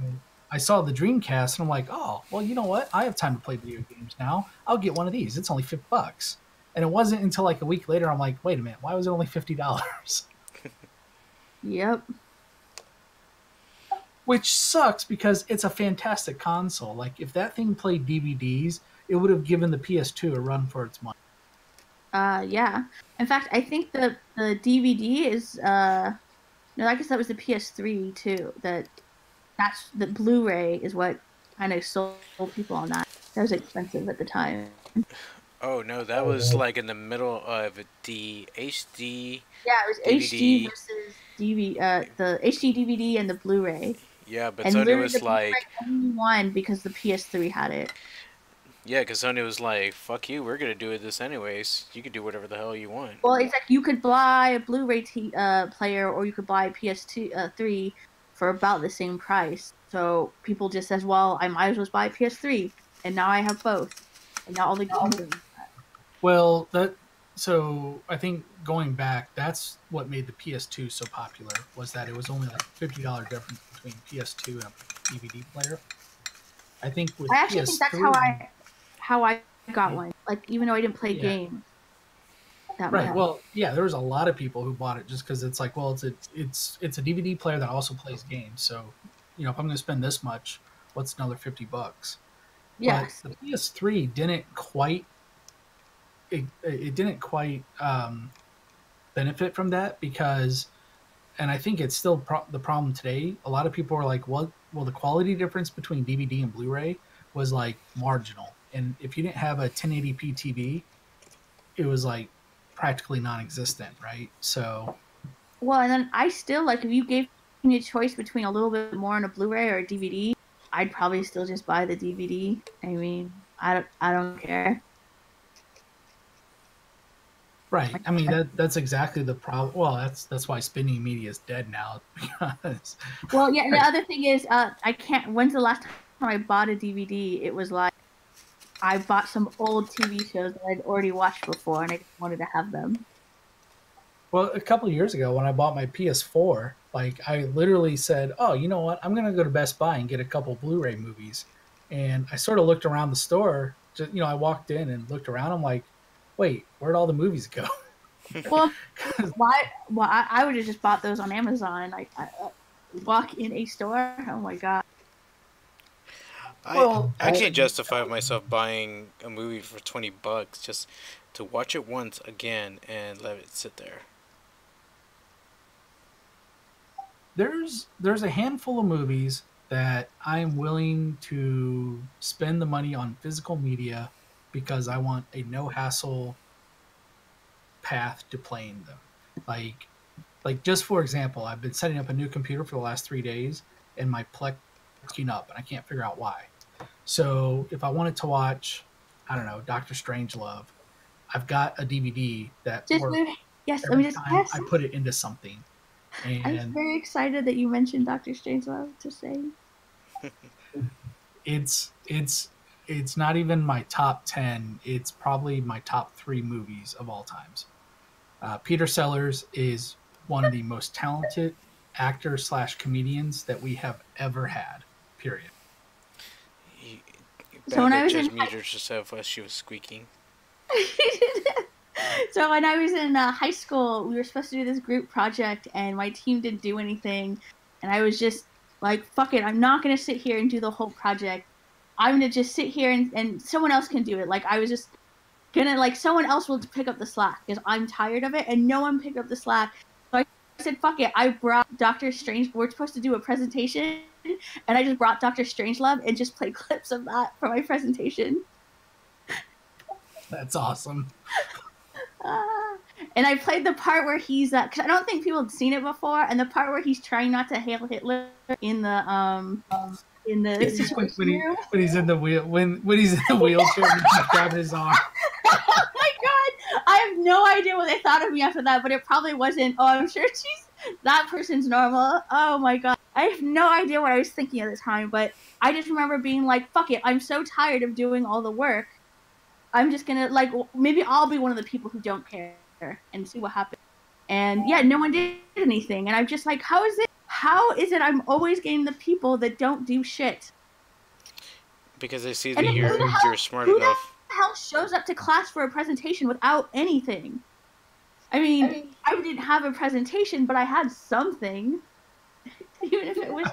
I saw the Dreamcast, and I'm like, oh, well, you know what? I have time to play video games now. I'll get one of these. It's only $50, and it wasn't until like a week later I'm like, wait a minute, why was it only $50? Yep. Which sucks because it's a fantastic console. Like if that thing played DVDs, it would have given the PS2 a run for its money. Yeah. In fact, I think the DVD is no, I guess that was the PS3 too. That's the Blu-ray is what kind of sold people on that. That was expensive at the time. Oh no, that was like in the middle of the HD Yeah, it was HD DVD. versus DVD, the HD DVD and the Blu-ray. Yeah, but And Sony literally the was Blu-ray like, only won because the PS3 had it. yeah, because Sony was like, fuck you, we're gonna do it this anyways. You can do whatever the hell you want. Well, it's like you could buy a Blu-ray player or you could buy a PS2 3 for about the same price. So people just says, well, I might as well buy a PS3, and now I have both, and now all the games. Well, so I think going back, that's what made the PS2 so popular was that it was only like $50 difference between PS2 and a DVD player. I think with I actually think that's how I got Yeah. one. Like even though I didn't play Yeah. games that Right. much. Well, yeah, there was a lot of people who bought it just because it's like, well, it's a DVD player that also plays games. So, if I'm going to spend this much, what's another $50? Yes. But the PS3 didn't quite it didn't quite benefit from that because, and I think it's still the problem today. A lot of people are like, well, the quality difference between DVD and Blu-ray was like marginal, and if you didn't have a 1080p TV, it was like practically non-existent, right? So, Well, and then I still like if you gave me a choice between a little bit more on a Blu-ray or a DVD, I'd probably still just buy the DVD. I mean, I don't care. Right. I mean, that's exactly the problem. Well, that's why spinning media is dead now. Because Well, yeah. The other thing is, I can't. When's the last time I bought a DVD? It was like I bought some old TV shows that I'd already watched before, and I just wanted to have them. well, a couple of years ago when I bought my PS4, like I literally said, "Oh, you know what? I'm gonna go to Best Buy and get a couple Blu-ray movies." And I sort of looked around the store. Just, I walked in and looked around. I'm like, "Wait, where'd all the movies go?" Well, why? Well, I would have just bought those on Amazon. Like, I walk in a store. Oh my god. I can't justify myself buying a movie for $20 just to watch it once again and let it sit there. There's a handful of movies that I'm willing to spend the money on physical media because I want a no hassle path to playing them. Like just for example, I've been setting up a new computer for the last 3 days, and my Plex is up, and I can't figure out why. So if I wanted to watch, I don't know, Doctor Strangelove, I've got a DVD that Just works yes. Let every me just time yes. I put it into something. I'm And very excited that you mentioned Doctor Strangelove to say. it's not even my top 10. It's probably my top 3 movies of all times. Peter Sellers is one of the most talented actors/comedians that we have ever had. Period. So when I was just in muted herself while she was squeaking. So when I was in high school, we were supposed to do this group project, and my team didn't do anything, and I was just like, "Fuck it, I'm not gonna sit here and do the whole project. I'm gonna just sit here and someone else can do it." Like I was just gonna like someone else will pick up the slack because I'm tired of it, and no one picked up the slack. So I said, "Fuck it." I brought Doctor Strange. We're supposed to do a presentation, and I just brought Doctor Strangelove and just played clips of that for my presentation. That's awesome. And I played the part where he's because I don't think people had seen it before, and the part where he's trying not to hail Hitler in the when he's in the wheel when he's in the wheelchair and he's grabbing his arm. Oh my god! I have no idea what they thought of me after that, but it probably wasn't. Oh, I'm sure that person's normal. Oh my god! I have no idea what I was thinking at the time, but I just remember being like, "Fuck it! I'm so tired of doing all the work. I'm just gonna maybe I'll be one of the people who don't care and see what happens." And yeah, no one did anything, and I'm just like, how is it I'm always getting the people that don't do shit? Because they see that you're smart enough. Who the hell shows up to class for a presentation without anything? I mean, I didn't have a presentation, but I had something, even if it was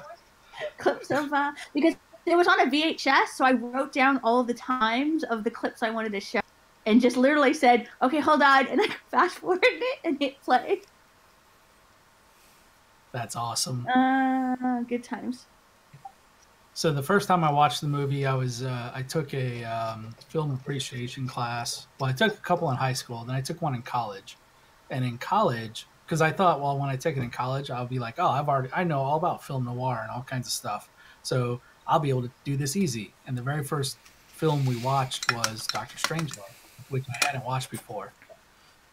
clips of because it was on a VHS, so I wrote down all the times of the clips I wanted to show and just literally said, "Okay, hold on," and I fast forwarded it and hit play. That's awesome. Good times. So the first time I watched the movie, I took a film appreciation class. Well, I took a couple in high school, then I took one in college. And in college, because I thought, well, when I take it in college, I'll be like, oh, I know all about film noir and all kinds of stuff. So I'll be able to do this easy. And the very first film we watched was Doctor Strangelove, which I hadn't watched before.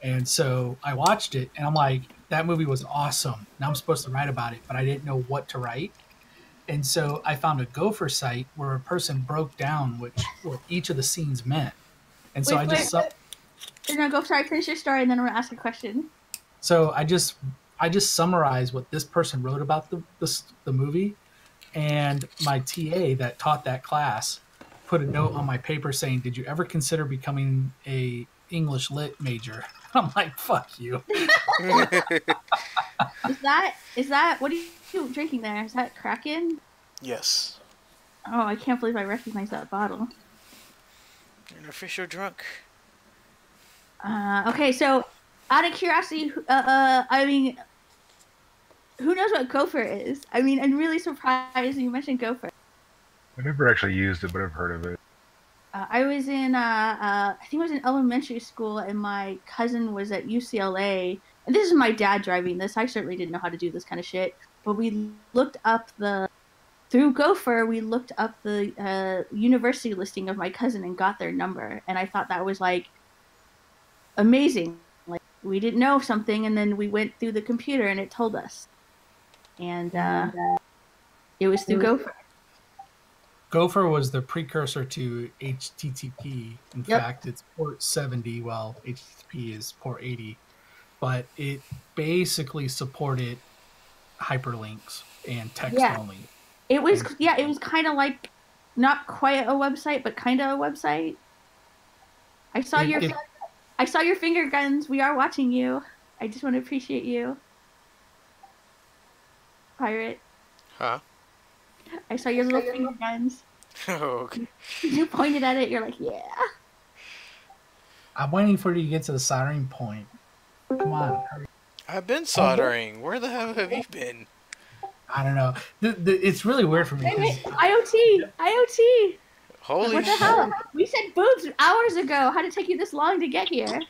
And so I watched it, and I'm like, that movie was awesome. Now I'm supposed to write about it, but I didn't know what to write. And so I found a Gopher site where a person broke down what each of the scenes meant. And so No, go. Sorry, finish your story, and then I'm gonna ask a question. So I just summarized what this person wrote about the movie, and my TA that taught that class put a note on my paper saying, "Did you ever consider becoming a English lit major?" I'm like, "Fuck you." Is that what are you drinking there? Is that Kraken? Yes. Oh, I can't believe I recognize that bottle. You're an official drunk. Okay, so out of curiosity, I mean, who knows what Gopher is? I mean, I'm really surprised you mentioned Gopher. I've never actually used it, but I've heard of it. I was in, I think I was in elementary school, and my cousin was at UCLA. And this is my dad driving this. I certainly didn't know how to do this kind of shit. But we looked up the through Gopher, we looked up the university listing of my cousin and got their number, and I thought that was like amazing. Like we didn't know something, and then we went through the computer and it told us, and it was through Gopher. Gopher was the precursor to HTTP. In Yep. fact, it's port 70. Well, HTTP is port 80, but it basically supported hyperlinks and text only. It was it was kind of like not quite a website, but kind of a website. I saw your finger guns. We are watching you. I just want to appreciate you, Pirate. Huh? I saw your little finger guns. Oh, okay. You pointed at it. You're like, yeah. I'm waiting for you to get to the soldering point. Come on. Hurry. I've been soldering. Where the hell have you been? I don't know. It's really weird for me. IoT. Holy What the shit. hell? We said boobs hours ago. How did it take you this long to get here?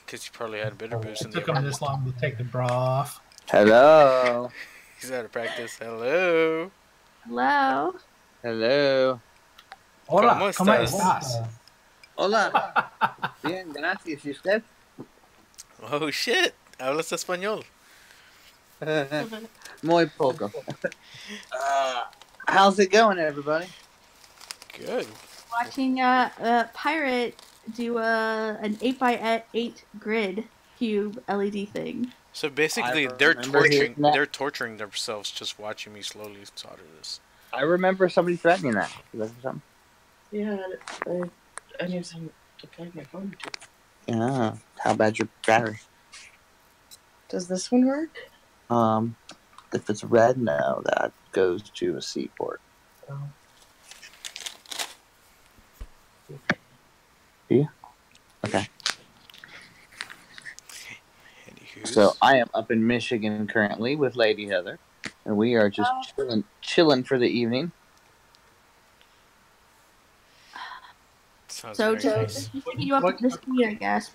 Because you probably had bitter boost in It the took him this long to take the bra off. Hello. He's out of practice. Hello. Hello. Hello. Hola, ¿Cómo ¿cómo estás? estás? Hola. Bien, gracias. ¿Y usted? Oh shit. Hablas español. Muy poco. How's it going, everybody? Good. Watching Pirate do an 8x8 grid cube LED thing. So basically, I they're remember hearing that. they're torturing themselves just watching me slowly solder this. I remember somebody threatening that. Is that something? Yeah, I need something to plug my phone to. Yeah. How bad's your battery? Does this one work? If it's red, no, that goes to a C port. Oh. Yeah. Okay. Anywho. So I am up in Michigan currently with Lady Heather, and we are just chilling for the evening. Sounds So very to nice. take you up to the speed, I guess.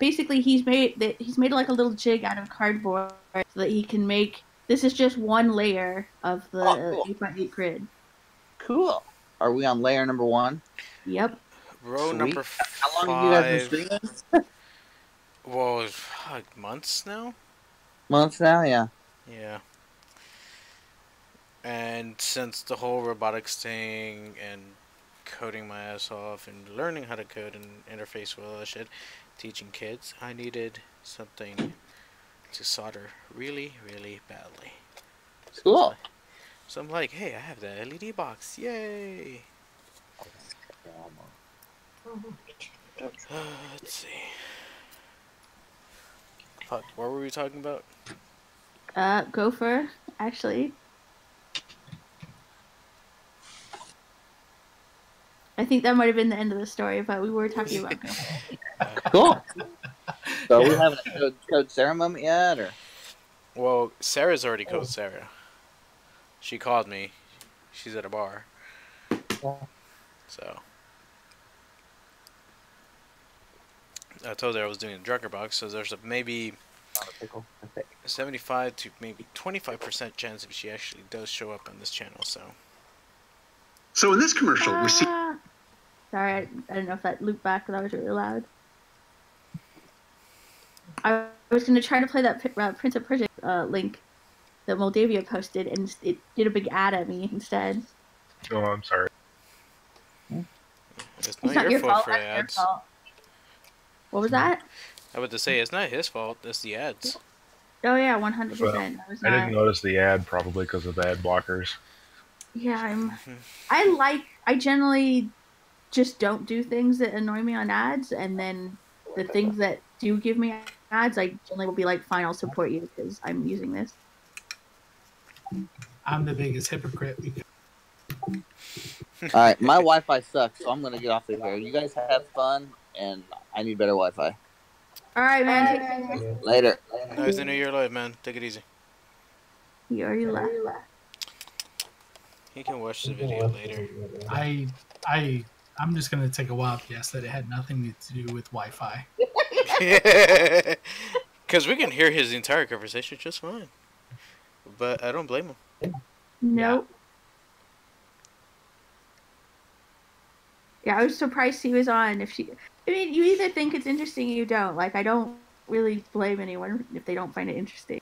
Basically, he's made like a little jig out of cardboard so that he can make. This is just one layer of the Oh, cool. 8x8 grid. Cool. Are we on layer number 1? Yep. Row Sweet. number How long have you guys been 5. streaming? Well, like months now. Months now, yeah. Yeah. And since the whole robotics thing and coding my ass off and learning how to code and interface with all that shit, teaching kids, I needed something to solder really, really badly. Cool. So I'm like, hey, I have the LED box. Yay! Let's see. Fuck, what were we talking about? Gopher, actually. I think that might have been the end of the story, but we were talking about Gopher. Cool. So are we having a code Sarah moment yet, or? Well, Sarah's already called Sarah. She called me. She's at a bar. So I told her I was doing a DrunkerBox, so there's a maybe 75 to maybe 25% chance if she actually does show up on this channel. So in this commercial, we see. Sorry, I don't know if that looped back, but that was really loud. I was going to try to play that Prince of Persia link that Moldavia posted, and it did a big ad at me instead. Oh, I'm sorry. it's not your fault for that's ads. their fault. What was that? I would say it's not his fault. It's the ads. Oh yeah, 100%. Well, That was I not... didn't notice the ad probably because of ad blockers. Yeah, I generally just don't do things that annoy me on ads, and then the things that do give me ads, I generally will be like, fine, I'll support you because I'm using this. I'm the biggest hypocrite. All right, my Wi-Fi sucks, so I'm gonna get off of here. You guys have fun, and I need better Wi-Fi. All right, man. Take care. Later. Nice to know you're alive, man. Take it easy. You already left. You can watch the video later. I'm just gonna take a wild guess that it had nothing to do with Wi-Fi. Because we can hear his entire conversation just fine. But I don't blame him. Nope. Yeah, I was surprised he was on. I mean, you either think it's interesting or you don't. Like, I don't really blame anyone if they don't find it interesting.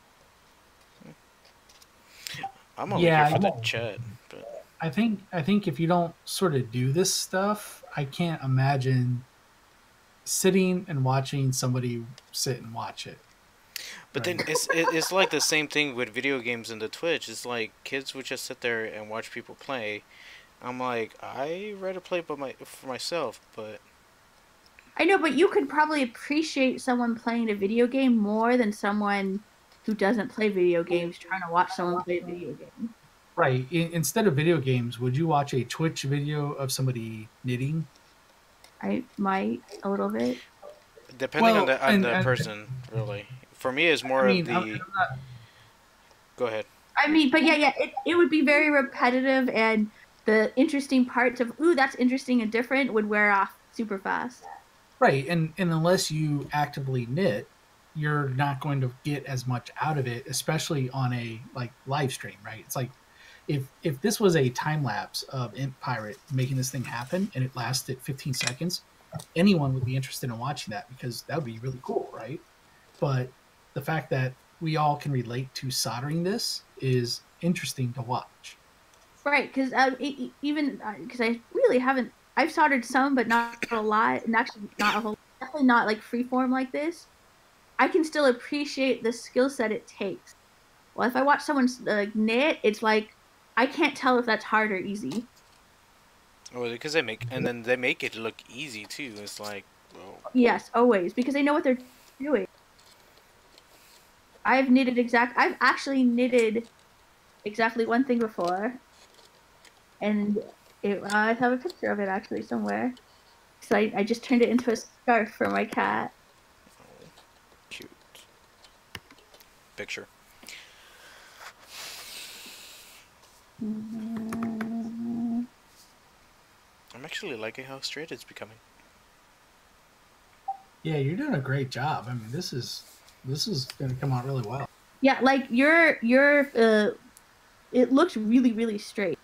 I'm only here Yeah, for the chat, but I think if you don't sort of do this stuff, I can't imagine sitting and watching somebody sit and watch it. then Right. it's like the same thing with video games and the Twitch. It's like kids would just sit there and watch people play. I'm like, I rather play for myself, but I know, but you could probably appreciate someone playing a video game more than someone who doesn't play video games trying to watch someone play a video game. Right. Instead of video games, would you watch a Twitch video of somebody knitting? I might a little bit. depending on Well, the person, really. For me, it's I more of mean, the. Go ahead. I mean, but yeah, it would be very repetitive, and the interesting parts of ooh, that's interesting and different would wear off super fast. right. And unless you actively knit, you're not going to get as much out of it, especially on a like live stream, right? It's like if this was a time lapse of IntPirate making this thing happen and it lasted 15 seconds, anyone would be interested in watching that because that would be really cool, right? But the fact that we all can relate to soldering this is interesting to watch. Right, because even because I really haven't. I've soldered some, but not a lot, and actually not a whole. Definitely not like freeform like this. I can still appreciate the skill set it takes. Well, if I watch someone knit, it's like I can't tell if that's hard or easy. Well, because they make it look easy too. It's like, well, Yes, always because they know what they're doing. I've actually knitted exactly one thing before, and I have a picture of it actually somewhere. So I just turned it into a scarf for my cat. oh, cute picture. Mm-hmm. I'm actually liking how straight it's becoming. Yeah, you're doing a great job. I mean, this is going to come out really well. Yeah, like it looks really really straight.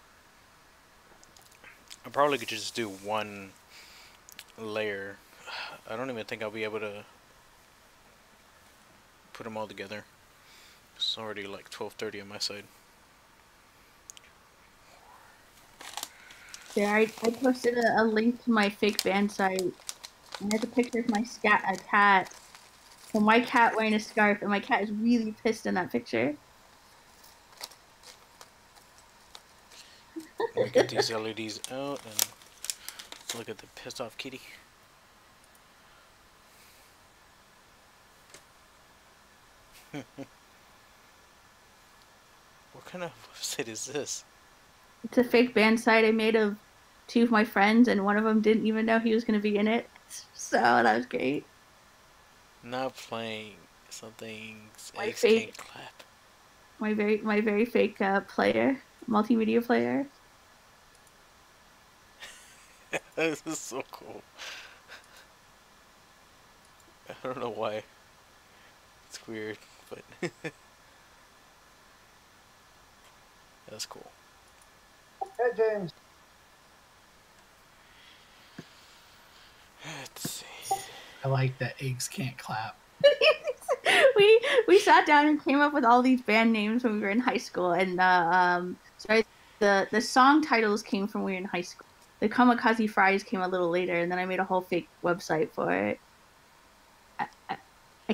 I probably could just do one layer. I don't even think I'll be able to put them all together. It's already like 12:30 on my side. There, I posted a link to my fake band site. And there's a picture of a cat. So my cat wearing a scarf, and my cat is really pissed in that picture. Let me get these LEDs out and look at the pissed off kitty. What kind of website is this? It's a fake band site I made of two of my friends, and one of them didn't even know he was going to be in it. So that was great. Not playing something. My Eggs fake- can't clap. My very fake player, multimedia player. This is so cool. I don't know why. It's weird, but that's cool. Hey, James. Let's see. I like that eggs can't clap. we sat down and came up with all these band names when we were in high school, and the song titles came from when we were in high school. The Kamikaze Fries came a little later, and then I made a whole fake website for it. I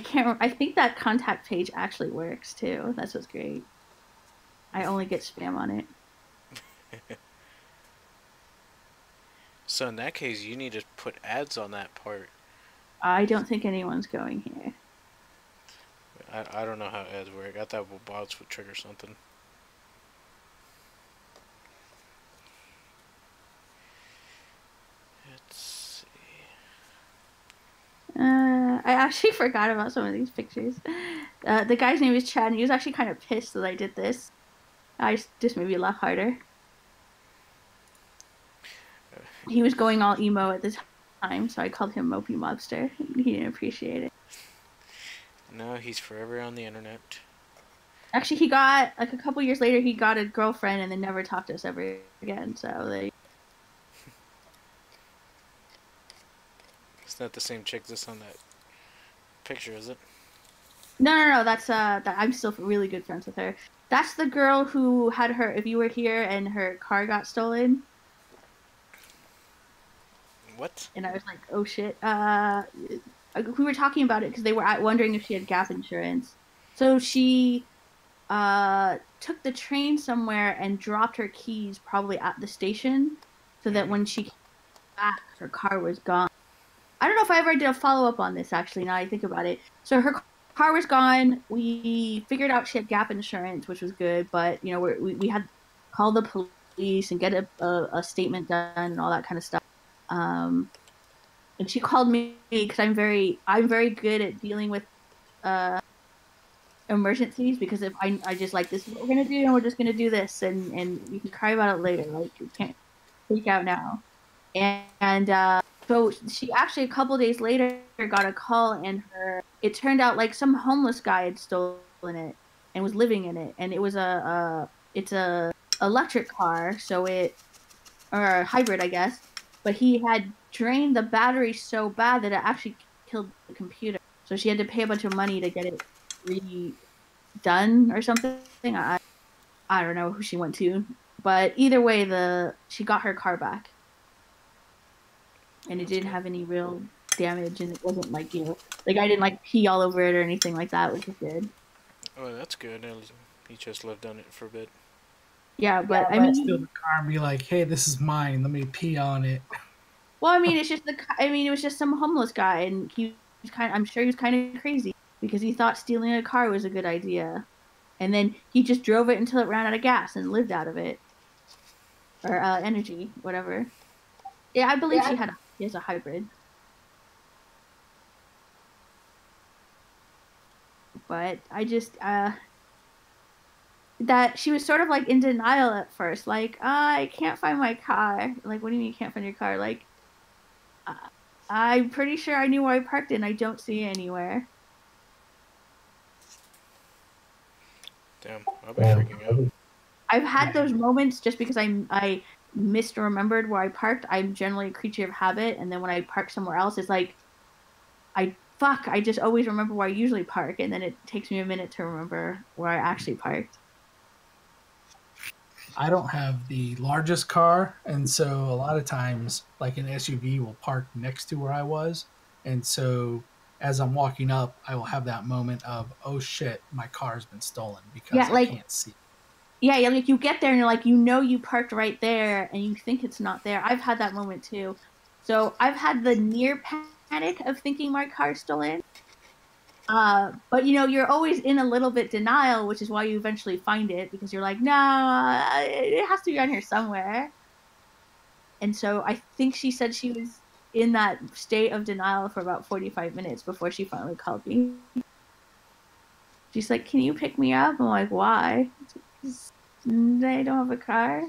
can't remember. I think that contact page actually works too. That's what's great. I only get spam on it. So in that case, you need to put ads on that part. I don't think anyone's going here. I don't know how ads work. I thought bots would trigger something. Let's see. I actually forgot about some of these pictures. The guy's name is Chad, and he was actually kind of pissed that I did this. I just made me laugh harder. He was going all emo at the time, so I called him Mopey Mobster. He didn't appreciate it. No, he's forever on the internet. Actually, he got, like, a couple years later, he got a girlfriend and then never talked to us ever again, so they... not the same chick that's on that picture, is it? No. That's I'm still really good friends with her. That's the girl who had her. If you were here and her car got stolen, What? and I was like, oh shit. We were talking about it because they were wondering if she had gap insurance. So she took the train somewhere and dropped her keys probably at the station, so that when she came back, her car was gone. I don't know if I ever did a follow up on this actually. Now I think about it. So her car was gone. We figured out she had gap insurance, which was good, but you know we had to call the police and get a statement done and all that kind of stuff. And she called me because I'm very good at dealing with emergencies, because if I just like, this is what we're gonna do and we're just gonna do this, and you can cry about it later, like you can't freak out now. And so she actually a couple days later got a call, and it turned out like some homeless guy had stolen it and was living in it, and it was it's a electric car, so it, or a hybrid I guess, but he had drained the battery so bad that it actually killed the computer, so she had to pay a bunch of money to get it redone or something. I don't know who she went to, but either way, she got her car back, and it didn't have any real damage, and it wasn't like, you know, like I didn't like pee all over it or anything like that, which is good. Oh, that's good. He just lived on it for a bit. Yeah, but I mean, steal the car and be like, "Hey, this is mine. Let me pee on it." well, I mean, it's just it was just some homeless guy, and he was I'm sure he was kind of crazy because he thought stealing a car was a good idea, and then he just drove it until it ran out of gas and lived out of it, or energy, whatever. Yeah, I believe she has a hybrid. But I just that she was sort of like in denial at first, like, I can't find my car. Like, what do you mean you can't find your car? Like, I'm pretty sure I knew where I parked it and I don't see it anywhere. Damn, I'll be freaking out. I've had those moments just because I misremembered where I parked. I'm generally a creature of habit, and then when I park somewhere else, it's like I just always remember where I usually park, and then it takes me a minute to remember where I actually parked. I don't have the largest car, and so a lot of times, like an SUV will park next to where I was, and so as I'm walking up, I will have that moment of, "Oh shit, my car's been stolen," because I can't see. Yeah, like you get there and you're like, you know, you parked right there, and you think it's not there. I've had that moment too. So I've had the near panic of thinking my car's stolen. But you know, you're always in a little bit denial, which is why you eventually find it, because you're like, no, it has to be around here somewhere. And so I think she said she was in that state of denial for about 45 minutes before she finally called me. She's like, "Can you pick me up?" I'm like, "Why?" Because I don't have a car.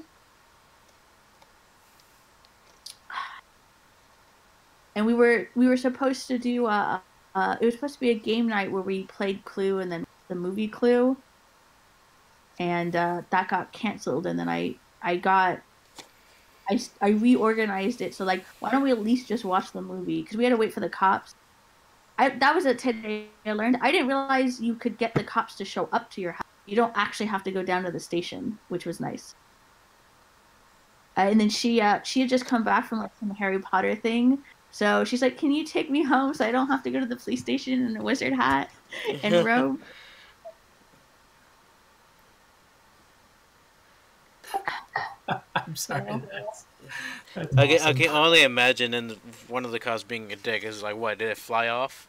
And we were supposed to do it was supposed to be a game night where we played Clue and then the movie Clue, and that got canceled. And then I reorganized it, so like, why don't we at least just watch the movie, because we had to wait for the cops. That was a today I learned. I didn't realize you could get the cops to show up to your house. You don't actually have to go down to the station, which was nice. And then she had just come back from like some Harry Potter thing. So she's like, "Can you take me home so I don't have to go to the police station in a wizard hat and robe?" I'm sorry. That's I awesome. can only imagine one of the cops being a dick is like, what, did it fly off?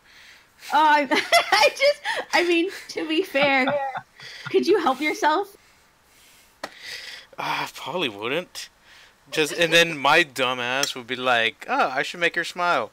Oh, I mean, to be fair, could you help yourself? Probably wouldn't. And then my dumb ass would be like, "Oh, I should make her smile."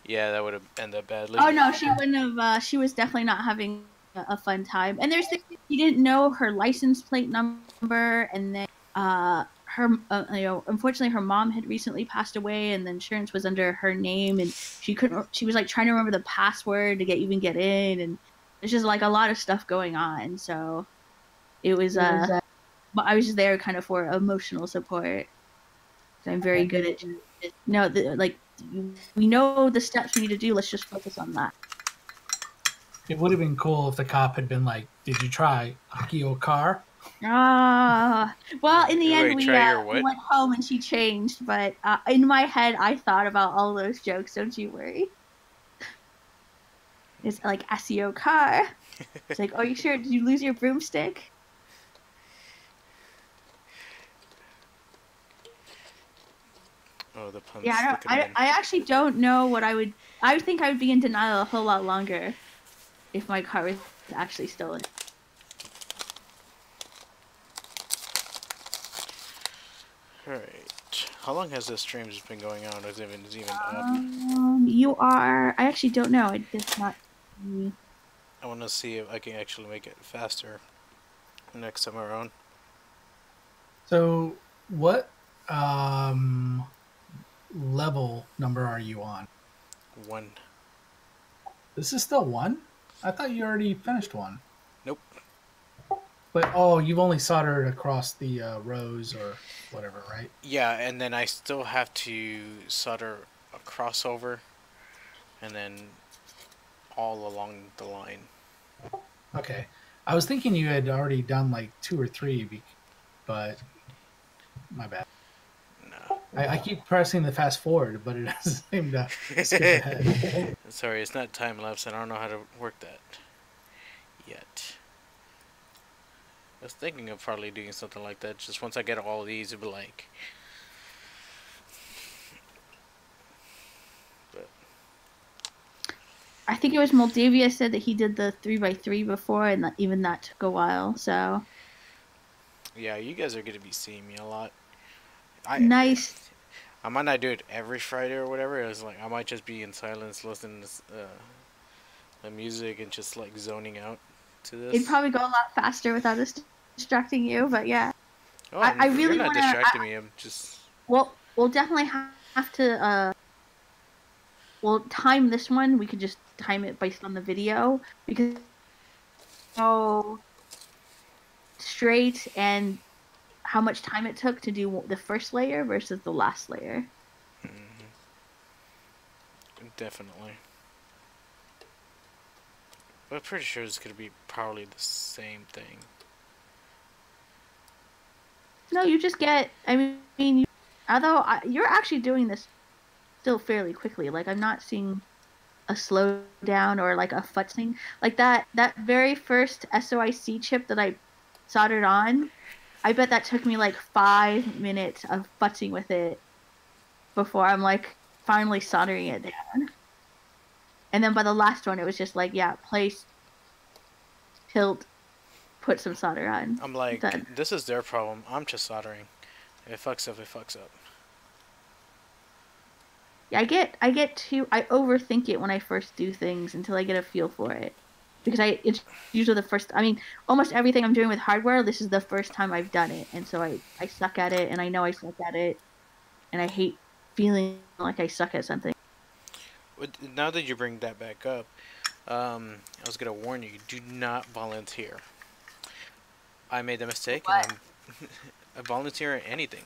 Yeah, that would have ended up badly. Oh no, she wouldn't have. She was definitely not having a fun time. And there's she didn't know her license plate number, and then her unfortunately her mom had recently passed away, and the insurance was under her name, and she couldn't. She was like trying to remember the password to get in, and there's just like a lot of stuff going on. So it was but I was just there kind of for emotional support. I'm very good at like we know the steps we need to do. Let's just focus on that. It would have been cool if the cop had been like, "Did you try Akio car?" Well, in the end, Wait, we try your we what? went home and she changed. But in my head, I thought about all those jokes. Don't you worry. It's like SEO car. It's like, are you sure? Did you lose your broomstick? Oh, the puns. Yeah, I actually don't know what I would. I think I would be in denial a whole lot longer if my car was actually stolen. Alright. How long has this stream just been going on? Is it even up? You are. I actually don't know. It's not. I want to see if I can actually make it faster next time around. So, what level number are you on? 1. This is still 1? I thought you already finished 1. Nope. But you've only soldered across the rows or whatever, right? Yeah, and then I still have to solder a crossover, and then all along the line. Okay. I was thinking you had already done like 2 or 3, but my bad. No. I keep pressing the fast forward, but it doesn't seem to skip ahead. Sorry, it's not time lapse, and I don't know how to work that yet. I was thinking of probably doing something like that. Just once I get all of these, it'd be like. But I think it was Moldavia said that he did the 3x3 before, and even that took a while. So. yeah, you guys are gonna be seeing me a lot. Nice. I might not do it every Friday or whatever. It's like I might just be in silence, listening to the music, and just like zoning out to this. It'd probably go a lot faster without us distracting you, but yeah. Oh, I really you're not wanna, distracting me. I'm just. Well, we'll definitely have to. We'll time this one. We could just time it based on the video because straight and how much time it took to do the first layer versus the last layer. Mm-hmm. Definitely. But I'm pretty sure it's gonna be probably the same thing. No, you just get. I mean, although you're actually doing this still fairly quickly. Like I'm not seeing a slowdown or like a futzing. Like that very first SOIC chip that I soldered on. I bet that took me like 5 minutes of futzing with it before I'm like finally soldering it down. And then by the last one, it was just like, yeah, place, tilt, put some solder on. I'm like, done. This is their problem. I'm just soldering. If it fucks up, it fucks up. Yeah, I overthink it when I first do things until I get a feel for it. Because it's usually the first, I mean, almost everything I'm doing with hardware, this is the first time I've done it. And so I suck at it, and I know I suck at it. And I hate feeling like I suck at something. Now that you bring that back up, I was going to warn you, do not volunteer. I made the mistake, and I volunteer at anything.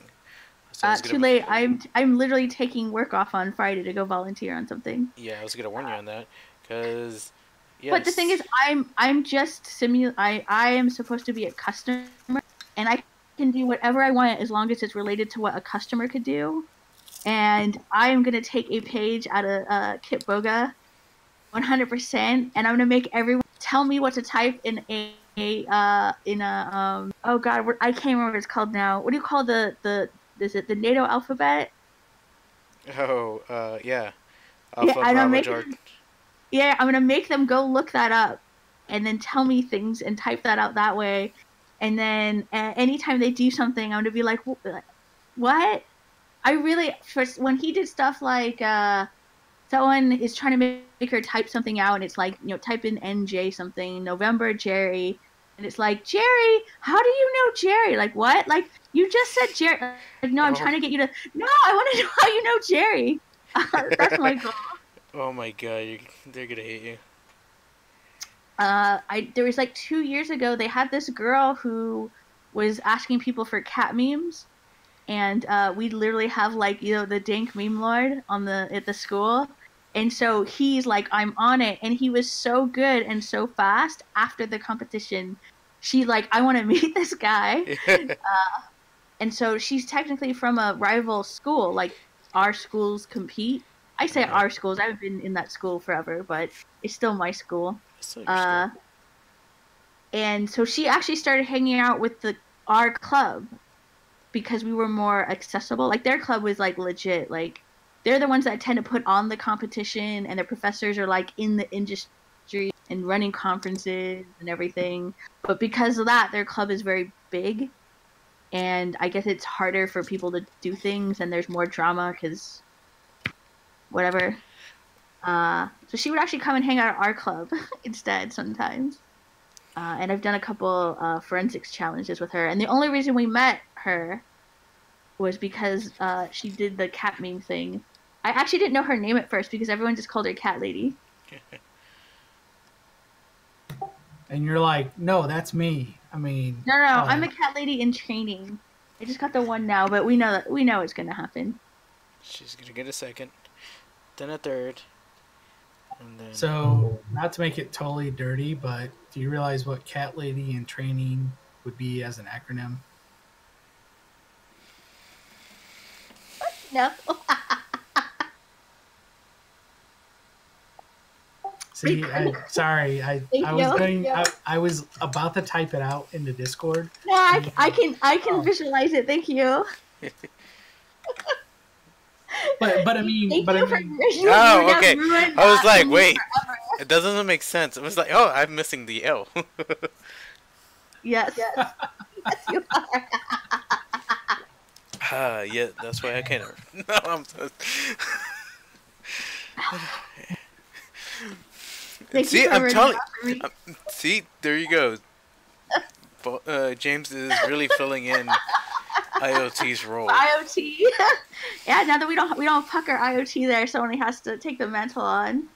So Too late. I'm literally taking work off on Friday to go volunteer on something. Yeah, I was going to warn you on that, because... Yes. But the thing is, I'm just I am supposed to be a customer, and I can do whatever I want as long as it's related to what a customer could do. And I am gonna take a page out of Kit Boga, 100%, and I'm gonna make everyone tell me what to type in a oh god, I can't remember what it's called now. What do you call is it the NATO alphabet? Oh, yeah. Alpha, Bravo, yeah, I'm gonna make them go look that up, and then tell me things and type that out that way. And then anytime they do something, I'm gonna be like, "What?" I really when he did stuff like someone is trying to make her type something out, and it's like type in NJ something November Jerry, and it's like Jerry, how do you know Jerry? Like what? Like you just said Jerry. Like no, I'm trying to get you to. No, I want to know how you know Jerry. That's my goal. Oh my god, they're gonna hate you. There was like 2 years ago, they had this girl who was asking people for cat memes, and we literally have like the dank meme lord at the school, and so he's like, I'm on it, and he was so good and so fast. After the competition, she's like, I want to meet this guy, and so she's technically from a rival school. Like our schools compete. I say our schools. I haven't been in that school forever, but it's still my school. And so she actually started hanging out with our club because we were more accessible. Like their club was like legit. Like they're the ones that tend to put on the competition, and their professors are like in the industry and running conferences and everything. But because of that, their club is very big, and I guess it's harder for people to do things, and there's more drama because whatever. So she would actually come and hang out at our club instead sometimes. And I've done a couple forensics challenges with her. And the only reason we met her was because she did the cat meme thing. I actually didn't know her name at first because everyone just called her Cat Lady. And you're like, no, that's me. I mean, no, I'm a cat lady in training. I just got the one now, but we know it's gonna happen. She's gonna get a second, then a third. So, not to make it totally dirty, but do you realize what cat lady in training would be as an acronym? No. See, I was about to type it out into Discord. No, I can visualize it. Thank you. But I mean, okay. I was like, wait, it doesn't make sense. It was like, oh, I'm missing the L. Yes, yes, you are. Yeah, that's why I can't. No, I'm. See, I'm telling. See, there you go. James is really filling in IoT's role. IoT. Yeah, now that we don't pucker IoT there, someone has to take the mantle on.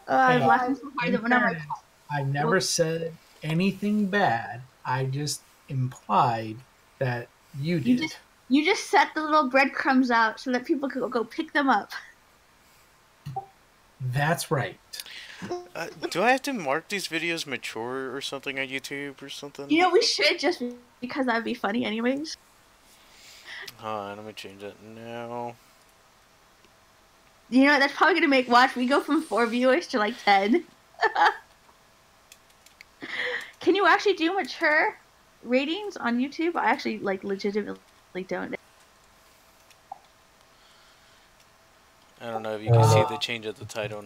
I'm laughing so hard that when I never said anything bad. I just implied that you did. You just set the little breadcrumbs out so that people could go pick them up. That's right. Do I have to mark these videos mature or something on YouTube or something? You know, we should, just because that'd be funny anyways. Let me change it now. You know, that's probably going to make we go from 4 viewers to like 10. Can you actually do mature ratings on YouTube? I actually legitimately don't. I don't know if you can see the change of the title.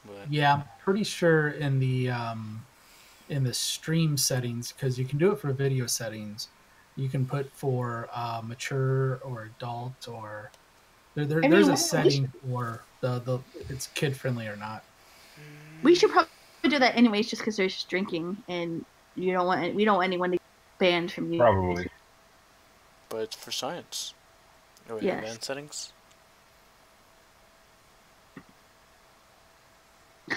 But... Yeah, I'm pretty sure in the stream settings, because you can do it for video settings, you can put for mature or adult, or there's a setting for the it's kid friendly or not. We should probably do that anyways, just because there's drinking, and we don't want anyone to get banned from YouTube. Probably. But it's for science. Oh, wait, yes. Advanced settings.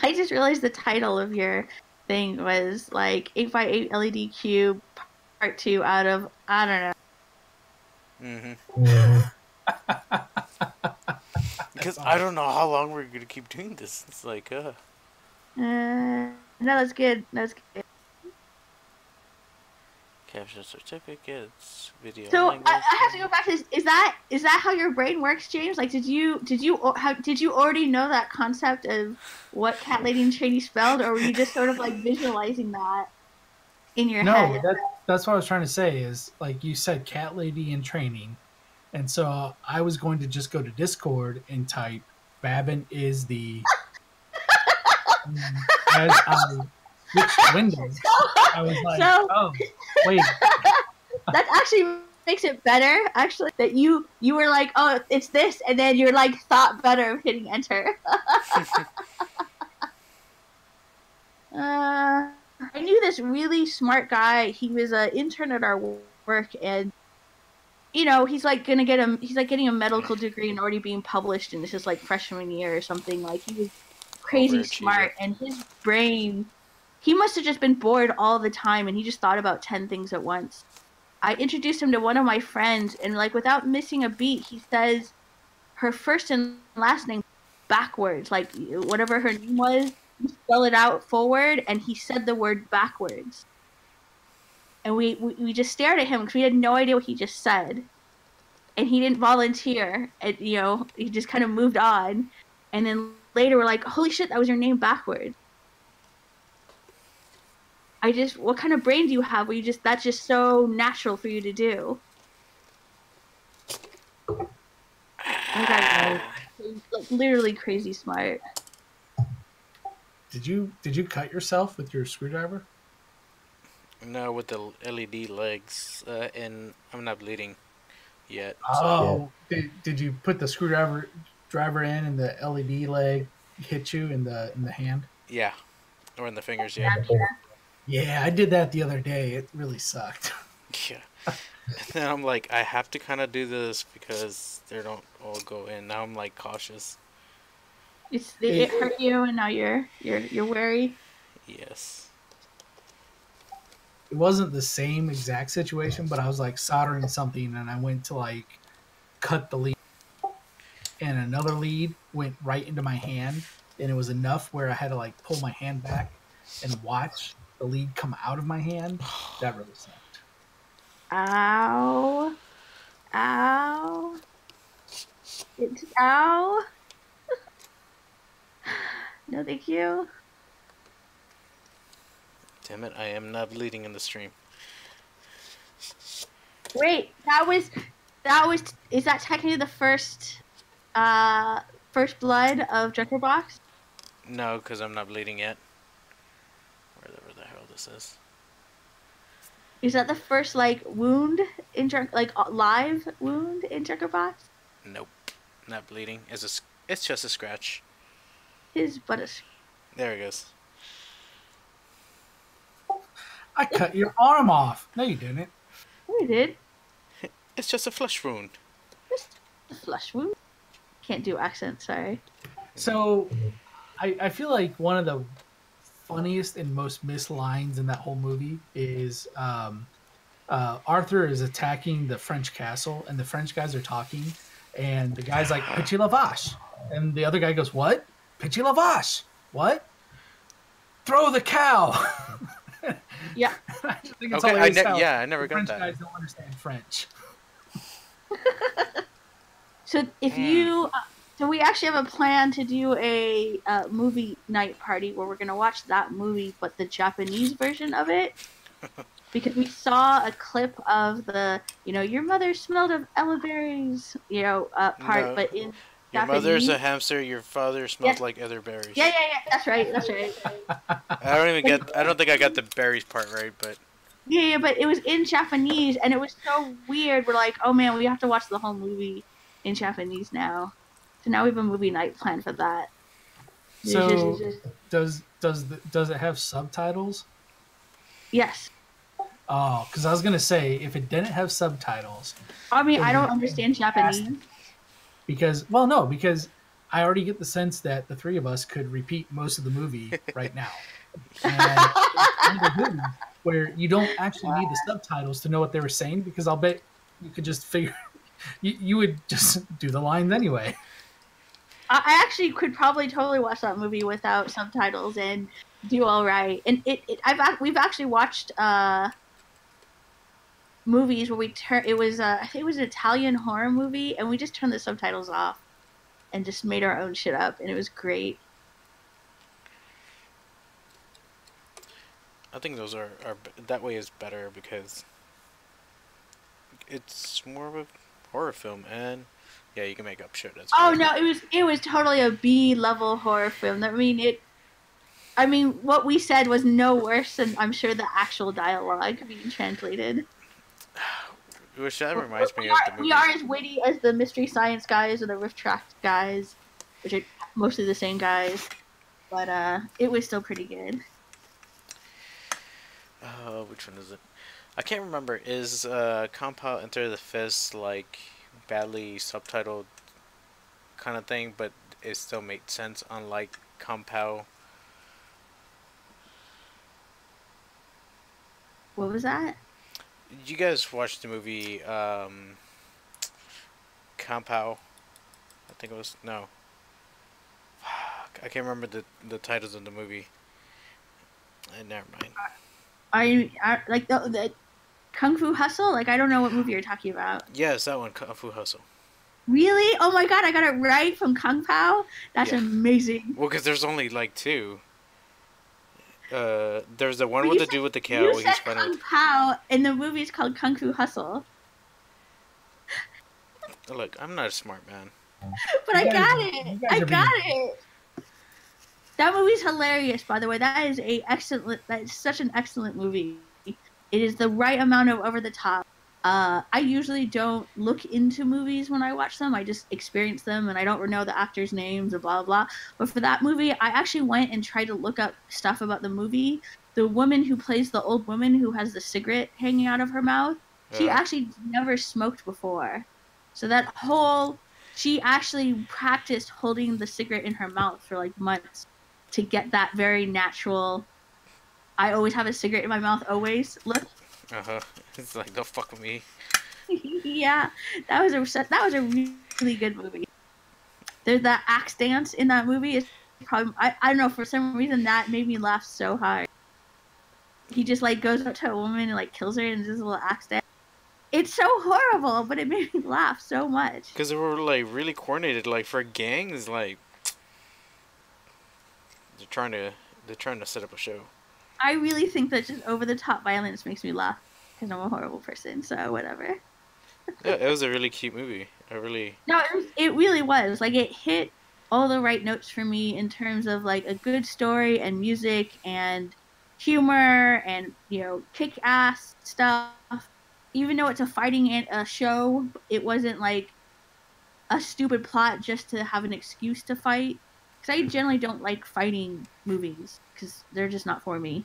I just realized the title of your thing was like 8x8 LED cube part 2 out of, I don't know. Because I don't know how long we're gonna keep doing this. It's like no, that's good. That's good. Capture certificates, video. So language. I have to go back to this. Is that how your brain works, James? Like, did you already know that concept of what cat lady in training spelled, or were you just sort of like visualizing that in your head? No, that's what I was trying to say. Is like you said, cat lady in training, and so I was going to just go to Discord and type Babin is the as I switched windows. I was like, oh, wait. That actually makes it better, actually, that you were like, oh, it's this, and then you're like, thought better of hitting enter. I knew this really smart guy. He was an intern at our work, and you know, he's like getting a medical degree and already being published, and this is like freshman year or something. Like, he was crazy smart, and his brain, he must have just been bored all the time, and he just thought about 10 things at once. I introduced him to one of my friends, and like without missing a beat, he says her first and last name backwards. Like whatever her name was, you spell it out forward, and he said the word backwards. And we just stared at him because we had no idea what he just said. And he didn't volunteer. And, you know, he just kind of moved on. And then later we're like, holy shit, that was your name backwards. What kind of brain do you have where that's just so natural for you to do? Like, literally crazy smart. Did you cut yourself with your screwdriver? No, with the LED legs, and I'm not bleeding yet. Oh, did you put the screwdriver in and the LED leg hit you in the hand? Yeah, or in the fingers. Yeah. Yeah, I did that the other day. It really sucked. Yeah. And then I'm like, I have to kind of do this because they don't all go in. Now I'm like cautious. It hurt you, and now you're wary. Yes. It wasn't the same exact situation, but I was like soldering something, and I went to like cut the lead, and another lead went right into my hand, and it was enough where I had to like pull my hand back and watch the lead come out of my hand. That really sucked. Ow. Ow. Ow. No, thank you. Damn it, I am not bleeding in the stream. Wait, is that technically the first blood of DrunkerBox? No, because I'm not bleeding yet. Whatever the hell this is. Is that the first like wound in live wound in DrunkerBox? Nope, not bleeding. It's just a scratch. His butt is. There it goes. I cut your arm off. No, you didn't. We did. It's just a flesh wound. Just a flesh wound. Can't do accents. Sorry. So, I feel like one of the funniest and most missed lines in that whole movie is Arthur is attacking the French castle, and the French guys are talking, and the guy's like, "Petit la vache," and the other guy goes, "What? Petit la vache? What? Throw the cow." Yeah. I just think it's Okay, hilarious I never got French that. guys don't understand French. So if you, so we actually have a plan to do a movie night party where we're gonna watch that movie, but the Japanese version of it, because we saw a clip of the, your mother smelled of elderberries, part, No. but in Your Japanese. mother's a hamster. Your father smells like other berries. Yeah. That's right. I don't think I got the berries part right, but. Yeah, but it was in Japanese, and it was so weird. We're like, oh man, we have to watch the whole movie in Japanese now. So now we have a movie night planned for that. So does it have subtitles? Yes. Oh, because I was gonna say if it didn't have subtitles. I mean, I don't understand Japanese. Because I already get the sense that the three of us could repeat most of the movie right now. And it's movie where you don't actually need the subtitles to know what they were saying, because I'll bet you could just figure you would just do the lines anyway. I actually could probably totally watch that movie without subtitles and do all right. And we've actually watched movies where I think it was an Italian horror movie, and we just turned the subtitles off and just made our own shit up, and it was great. I think those are that way is better because it's more of a horror film, and yeah, you can make up shit. That's great. No, it was totally a B-level horror film. I mean, what we said was no worse than I'm sure the actual dialogue being translated. Which that reminds me of the movie. We are as witty as the Mystery Science guys or the Rift Track guys, which are mostly the same guys. But it was still pretty good. Which one is it? I can't remember. Is Compound Enter the Fist like badly subtitled kind of thing, but it still made sense, unlike Compound? What was that? Did you guys watch the movie Compow? I think it was no. Fuck, I can't remember the titles of the movie. Never mind. I like the Kung Fu Hustle. Like I don't know what movie you're talking about. Yes, that one, Kung Fu Hustle. Really? Oh my god, I got it right from Kung Pao. That's Yeah. amazing. Well, because there's only like two. There's the one But with the dude with the cow. You He's said fighting Kung with. Pao, and the movie's called Kung Fu Hustle. Look, I'm not a smart man. But I got it. I got it. That movie's hilarious, by the way. That is such an excellent movie. It is the right amount of over the top. I usually don't look into movies when I watch them. I just experience them, and I don't know the actors' names or blah blah. But for that movie, I actually went and tried to look up stuff about the movie. The woman who plays the old woman who has the cigarette hanging out of her mouth, she actually never smoked before. So she actually practiced holding the cigarette in her mouth for like months to get that very natural. I always have a cigarette in my mouth, always. Look. It's like, don't fuck with me. Yeah, that was a really good movie. There's that axe dance in that movie. Is probably I don't know, for some reason that made me laugh so hard. He just like goes up to a woman and like kills her and does a little axe dance. It's so horrible, but it made me laugh so much. Because they were like really coordinated, like for gangs, like they're trying to set up a show. I really think that just over the top violence makes me laugh because I'm a horrible person. So whatever. Yeah, it was a really cute movie. No, it really was. Like it hit all the right notes for me in terms of like a good story and music and humor and kick-ass stuff. Even though it's a fighting show, it wasn't like a stupid plot just to have an excuse to fight. Because I generally don't like fighting movies because they're just not for me.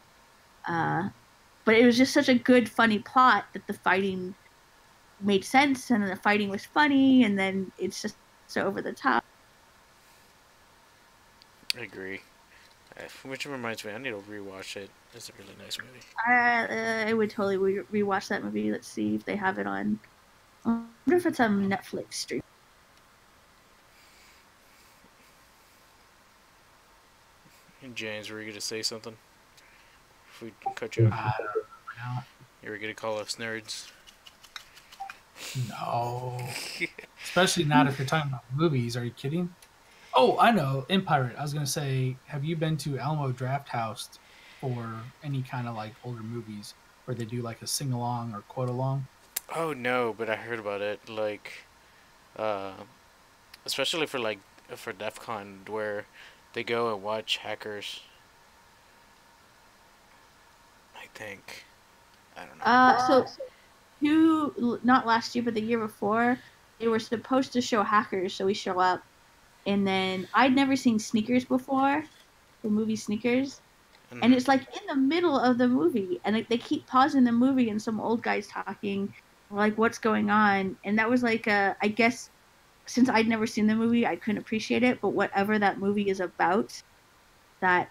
But it was just such a good, funny plot that the fighting made sense and the fighting was funny, and then it's just so over the top. I agree. Which reminds me, I need to rewatch it. It's a really nice movie. I would totally rewatch that movie. Let's see if they have it on. I wonder if it's on Netflix stream. James, were you gonna say something? If we cut you off, you were gonna call us nerds. No, especially not if you're talking about movies. Are you kidding? Oh, I know. IntPirate. I was gonna say, have you been to Alamo Draft House for any kind of like older movies where they do like a sing along or quote along? Oh no, but I heard about it. Like, especially for DEF CON, where they go and watch hackers. I think. I don't know. Not last year, but the year before, they were supposed to show hackers, so we show up. And then I'd never seen Sneakers before, the movie Sneakers. Mm-hmm. And it's like in the middle of the movie, and they keep pausing the movie, and some old guy's talking. We're like, what's going on? And that was like, I guess, since I'd never seen the movie, I couldn't appreciate it. But whatever that movie is about, that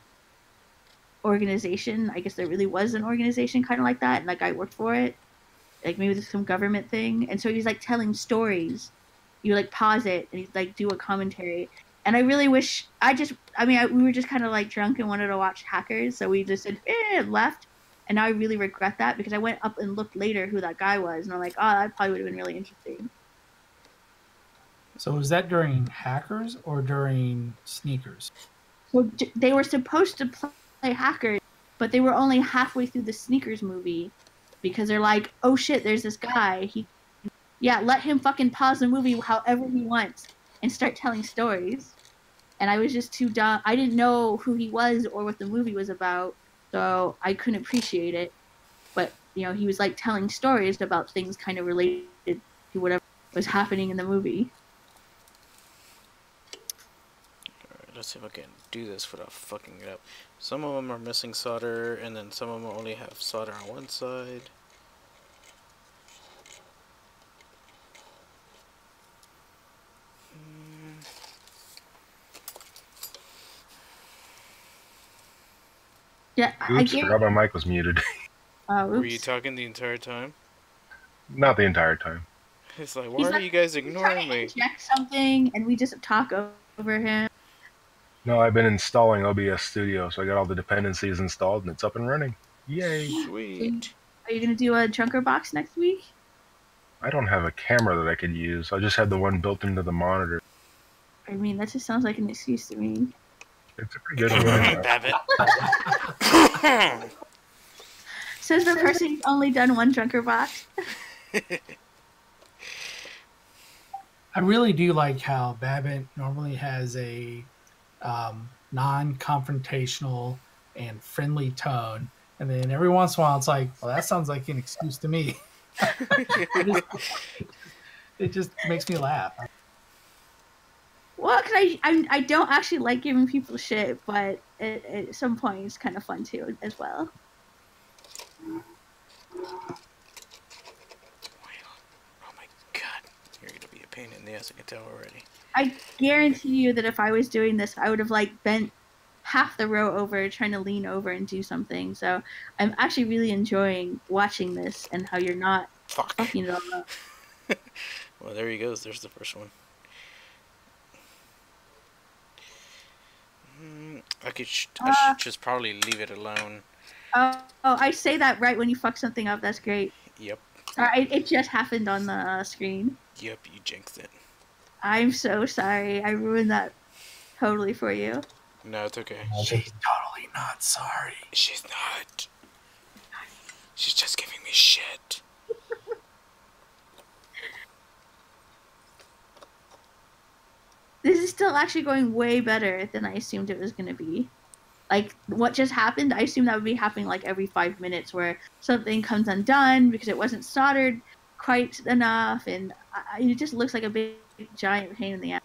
organization, I guess there really was an organization kind of like that, and like I worked for it. Like maybe there's some government thing. And so he's like telling stories. You like pause it and he's like do a commentary. And I really wish we were just kind of like drunk and wanted to watch Hackers, so we just said left. And now I really regret that because I went up and looked later who that guy was, and I'm like, oh, that probably would have been really interesting. So was that during Hackers or during Sneakers? So they were supposed to play Hackers, but they were only halfway through the Sneakers movie because they're like, oh shit, there's this guy. Let him fucking pause the movie however he wants and start telling stories. And I was just too dumb. I didn't know who he was or what the movie was about, so I couldn't appreciate it. But, he was like telling stories about things kind of related to whatever was happening in the movie. Alright, let's see if I can do this without fucking it up. Some of them are missing solder, and then some of them only have solder on one side. Yeah, Oops, forgot my mic was muted. Were you talking the entire time? Not the entire time. It's like, why He's are like you guys trying ignoring to me? inject something, and we just talk over him. No, I've been installing OBS Studio, so I got all the dependencies installed and it's up and running. Yay! Sweet. Are you gonna do a Drunker box next week? I don't have a camera that I could use. I just had the one built into the monitor. I mean, that just sounds like an excuse to me. It's a pretty good one. Babbitt. Says the person who's only done one Drunker box. I really do like how Babbitt normally has a non-confrontational and friendly tone, and then every once in a while it's like, well, that sounds like an excuse to me. It just makes me laugh. Well, cause I don't actually like giving people shit, but at some point it's kind of fun too as well. Oh my god, you're gonna be a pain in the ass, I can tell already. I guarantee you that if I was doing this, I would have like bent half the row over trying to lean over and do something. So I'm actually really enjoying watching this and how you're not fucking it all up. Well, there he goes. There's the first one. I should just probably leave it alone. Oh, I say that right when you fuck something up. That's great. Yep. It just happened on the screen. Yep, you jinxed it. I'm so sorry. I ruined that totally for you. No, it's okay. She's totally not sorry. She's not. She's just giving me shit. This is still actually going way better than I assumed it was going to be. Like, what just happened, I assumed that would be happening like every 5 minutes where something comes undone because it wasn't soldered quite enough, and it just looks like a big, giant pain in the ass.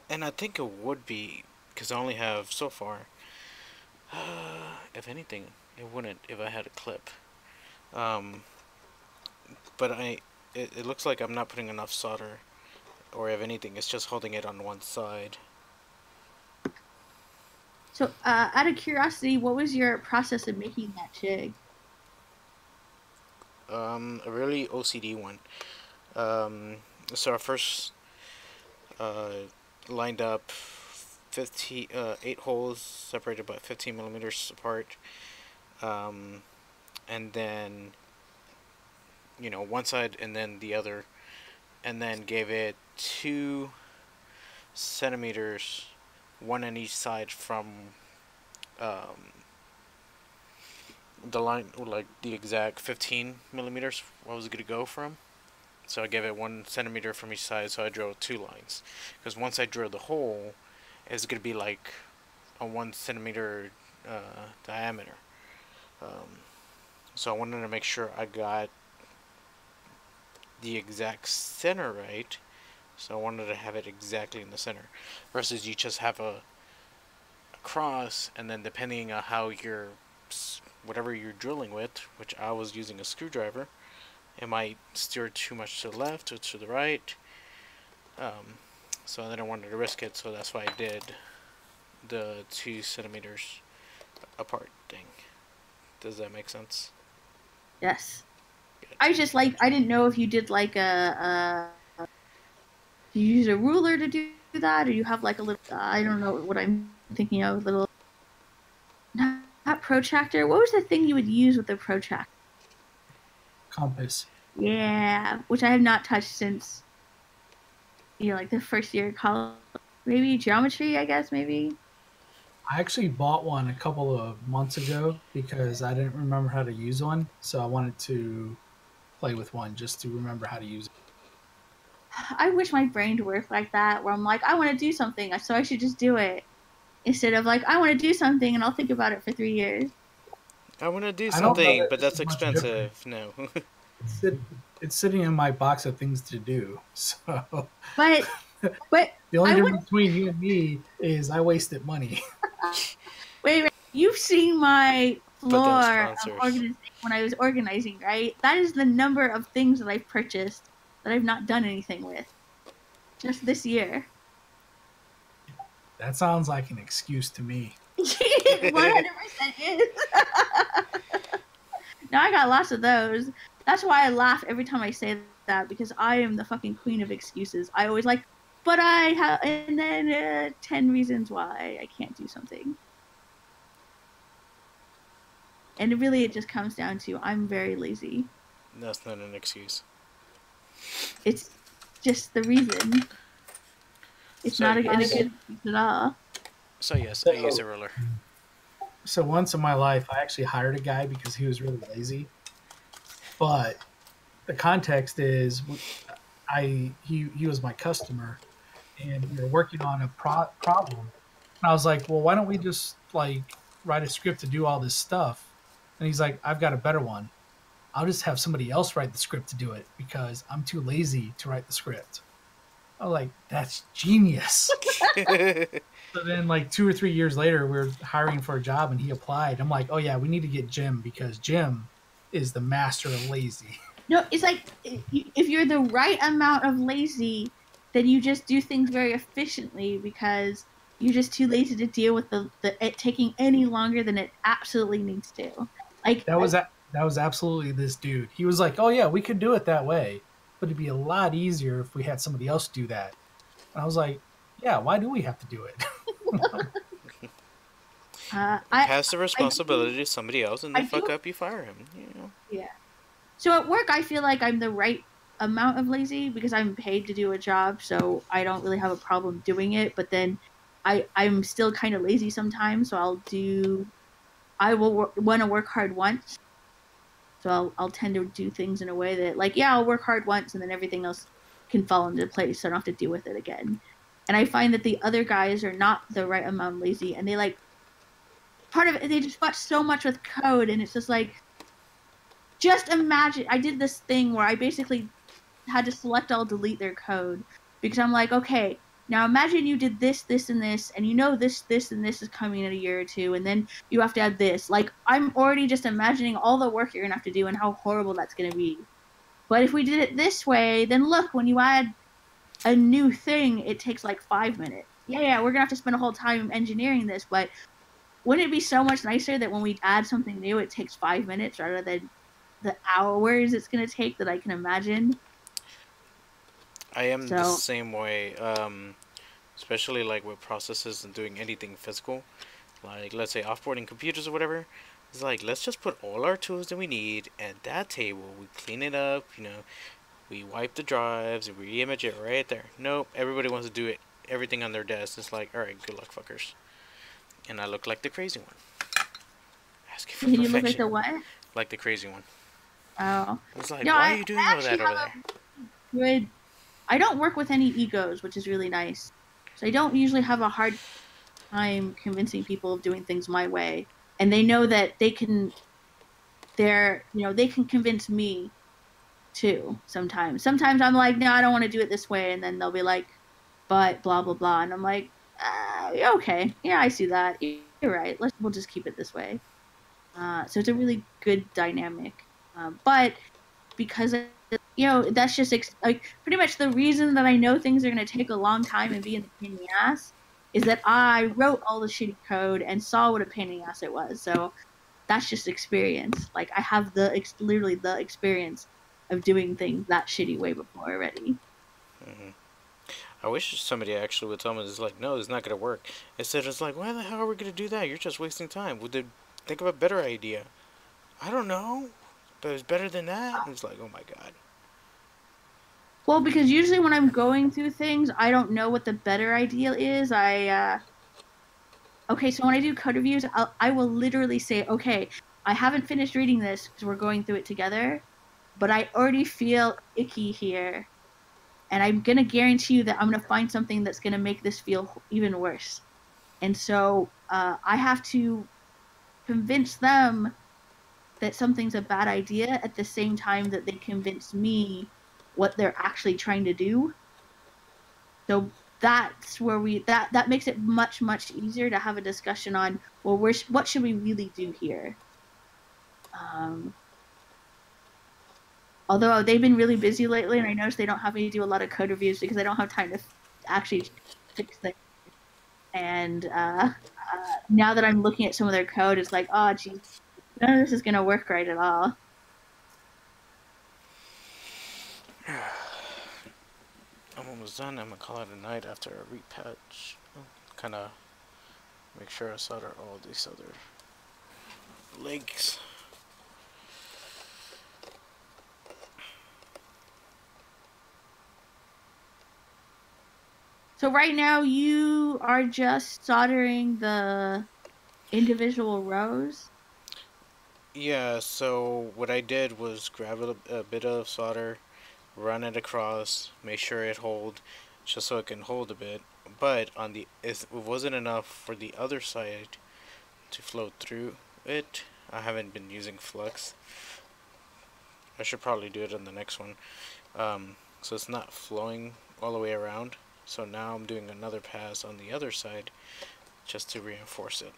And I think it would be, because I only have so far. If anything, it wouldn't if I had a clip. But it looks like I'm not putting enough solder, or if anything, it's just holding it on one side. So, out of curiosity, what was your process of making that jig? A really OCD one. So I first lined up 8 holes separated by 15 millimeters apart, and then one side and then the other, and then gave it 2 centimeters, one on each side from the line, like the exact 15 millimeters I was gonna go from. So I gave it 1 centimeter from each side, so I drilled 2 lines. Because once I drill the hole, it's gonna be like a 1 centimeter diameter. So I wanted to make sure I got the exact center right. So I wanted to have it exactly in the center, versus you just have a cross, and then depending on how whatever you're drilling with, which I was using a screwdriver, it might steer too much to the left or to the right. So I didn't want to risk it, so that's why I did the 2 centimeters apart thing. Does that make sense? Yes. Good. I didn't know if you did like you use a ruler to do that, or you have like a little, I don't know what I'm thinking of, little, not protractor. What was the thing you would use with the protractor? Compass. Yeah, which I have not touched since, like the first year of college. Maybe geometry, I guess, maybe. I actually bought one a couple of months ago because I didn't remember how to use one, so I wanted to play with one just to remember how to use it. I wish my brain would work like that, where I'm like, I want to do something, so I should just do it, instead of like, I want to do something and I'll think about it for 3 years. I want to do something, but that's expensive. No. It's sitting in my box of things to do. So, but the only difference between you and me is I wasted money. Wait, you've seen my floor of organizing when I was organizing, right? That is the number of things that I've purchased that I've not done anything with, just this year. That sounds like an excuse to me. 100% is. No, I got lots of those. That's why I laugh every time I say that, because I am the fucking queen of excuses. I always like, but I have, and then 10 reasons why I can't do something. And really, it just comes down to I'm very lazy. That's not an excuse. It's just the reason. It's So not a good yes. excuse at all. So yes, I use a ruler. So once in my life, I actually hired a guy because he was really lazy. But the context is, he was my customer, and we were working on a problem. And I was like, well, why don't we just like write a script to do all this stuff? And he's like, I've got a better one. I'll just have somebody else write the script to do it because I'm too lazy to write the script. I was like, that's genius. So then, like 2 or 3 years later, we are hiring for a job, and he applied. I'm like, oh yeah, we need to get Jim because Jim is the master of lazy. No, it's like if you're the right amount of lazy, then you just do things very efficiently because you're just too lazy to deal with it taking any longer than it absolutely needs to. Like That was absolutely this dude. He was like, oh yeah, we could do it that way, but it'd be a lot easier if we had somebody else do that. And I was like, yeah, why do we have to do it? Pass the responsibility to somebody else, and they fuck up, you fire him. You know. Yeah. So at work, I feel like I'm the right amount of lazy because I'm paid to do a job, so I don't really have a problem doing it. But then I'm still kind of lazy sometimes, so I will want to work hard once. So I'll tend to do things in a way that, like, yeah, I'll work hard once, and then everything else can fall into place, so I don't have to deal with it again. And I find that the other guys are not the right amount lazy, and they like part of it. They just watch so much with code, and it's just like, just imagine. I did this thing where I basically had to select all delete their code because I'm like, okay, now imagine you did this, this, and this, and you know this, this, and this is coming in a year or two, and then you have to add this. Like, I'm already just imagining all the work you're gonna have to do and how horrible that's gonna be. But if we did it this way, then look, when you add a new thing, it takes like 5 minutes. Yeah, we're gonna have to spend a whole time engineering this, but wouldn't it be so much nicer that when we add something new, it takes 5 minutes rather than the hours it's gonna take that I can imagine? I am the same way, especially like with processes and doing anything physical. Like, let's say offboarding computers or whatever. It's like, let's just put all our tools that we need at that table. We clean it up, you know. We wipe the drives, and we re-image it right there. Nope, everybody wants to do it, everything on their desk. It's like, alright, good luck, fuckers. And I look like the crazy one. Asking for perfection. You look like the what? Like the crazy one. Oh. It's like, no, why are you doing all that over there? I don't work with any egos, which is really nice. So I don't usually have a hard time convincing people of doing things my way. And they know that they can convince me too sometimes. Sometimes I'm like, no, I don't want to do it this way. And then they'll be like, but blah, blah, blah. And I'm like, okay. Yeah, I see that. You're right. We'll just keep it this way. So it's a really good dynamic. But because that's just like pretty much the reason that I know things are going to take a long time and be in the ass is that I wrote all the shitty code and saw what a pain in the ass it was. So that's just experience. Like, I have literally the experience of doing things that shitty way before already. Mm-hmm. I wish somebody actually would tell me, it's like, no, it's not going to work. Instead, it's like, why the hell are we going to do that? You're just wasting time. Would they think of a better idea? I don't know, but it's better than that. And it's like, oh my god. Well, because usually when I'm going through things, I don't know what the better idea is. Okay, so when I do code reviews, I will literally say, okay, I haven't finished reading this because we're going through it together, but I already feel icky here. And I'm going to guarantee you that I'm going to find something that's going to make this feel even worse. And so I have to convince them that something's a bad idea at the same time that they convince me what they're actually trying to do. So that's where that makes it much, much easier to have a discussion on, well, what should we really do here? Although they've been really busy lately, and I noticed they don't have me do a lot of code reviews because they don't have time to actually fix things. And now that I'm looking at some of their code, it's like, oh, geez, none of this is going to work right at all. almost done. I'm gonna call it a night after a repatch. Kind of make sure I solder all these other legs. So right now you are just soldering the individual rows? Yeah, so what I did was grab a bit of solder, run it across, make sure it hold, just so it can hold a bit. But it wasn't enough for the other side to flow through it. I haven't been using flux. I should probably do it on the next one. So it's not flowing all the way around. So now I'm doing another pass on the other side just to reinforce it.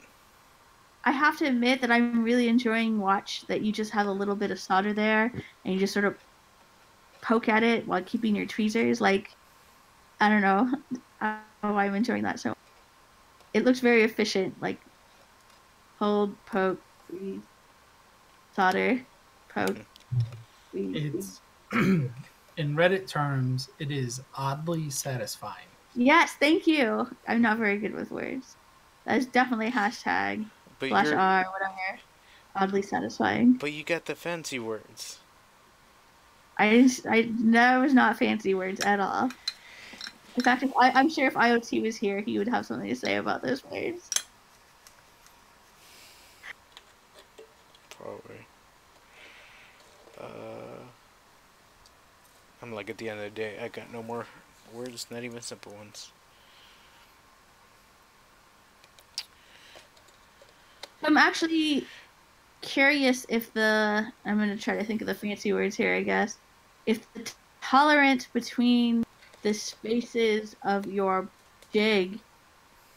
I have to admit that I'm really enjoying watch that you just have a little bit of solder there and you just sort of poke at it while keeping your tweezers. Like, I don't know. I'm enjoying that so much. It looks very efficient. Like, hold, poke, breathe, solder, poke, breathe. It's in Reddit terms, it is oddly satisfying. Yes, thank you. I'm not very good with words. That's definitely hashtag But / R whatever. Oddly satisfying. But you got the fancy words. That was not fancy words at all. In fact, I'm sure if IoT was here, he would have something to say about those words. Probably. I'm like, at the end of the day, I got no more words, not even simple ones. I'm actually curious if I'm going to try to think of the fancy words here, I guess. If the tolerance between the spaces of your jig,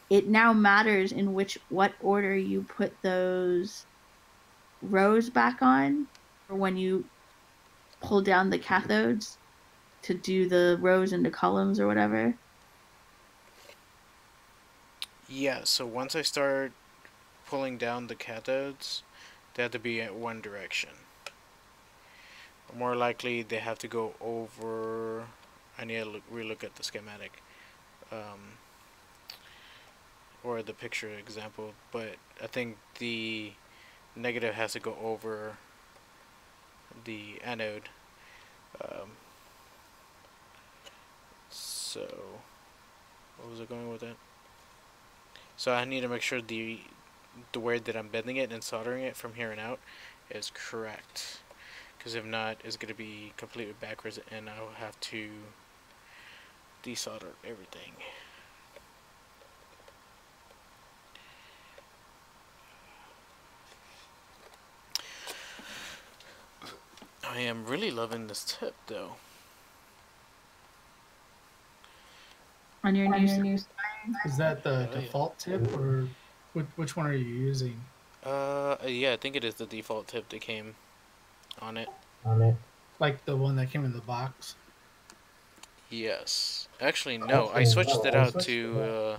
it now matters in what order you put those rows back on, or when you pull down the cathodes to do the rows into columns or whatever. Yeah, so once I start pulling down the cathodes, they have to be at one direction. More likely, they have to go over. I need to relook at the schematic, or the picture example. But I think the negative has to go over the anode. So, what was I going with that? So I need to make sure the way that I'm bending it and soldering it from here on out is correct. Because if not, it's going to be completely backwards and I'll have to desolder everything. I am really loving this tip though. On your new Is that the default tip, or which one are you using? Yeah, I think it is the default tip that came on it. Like the one that came in the box? Yes. Actually, no. I switched it out to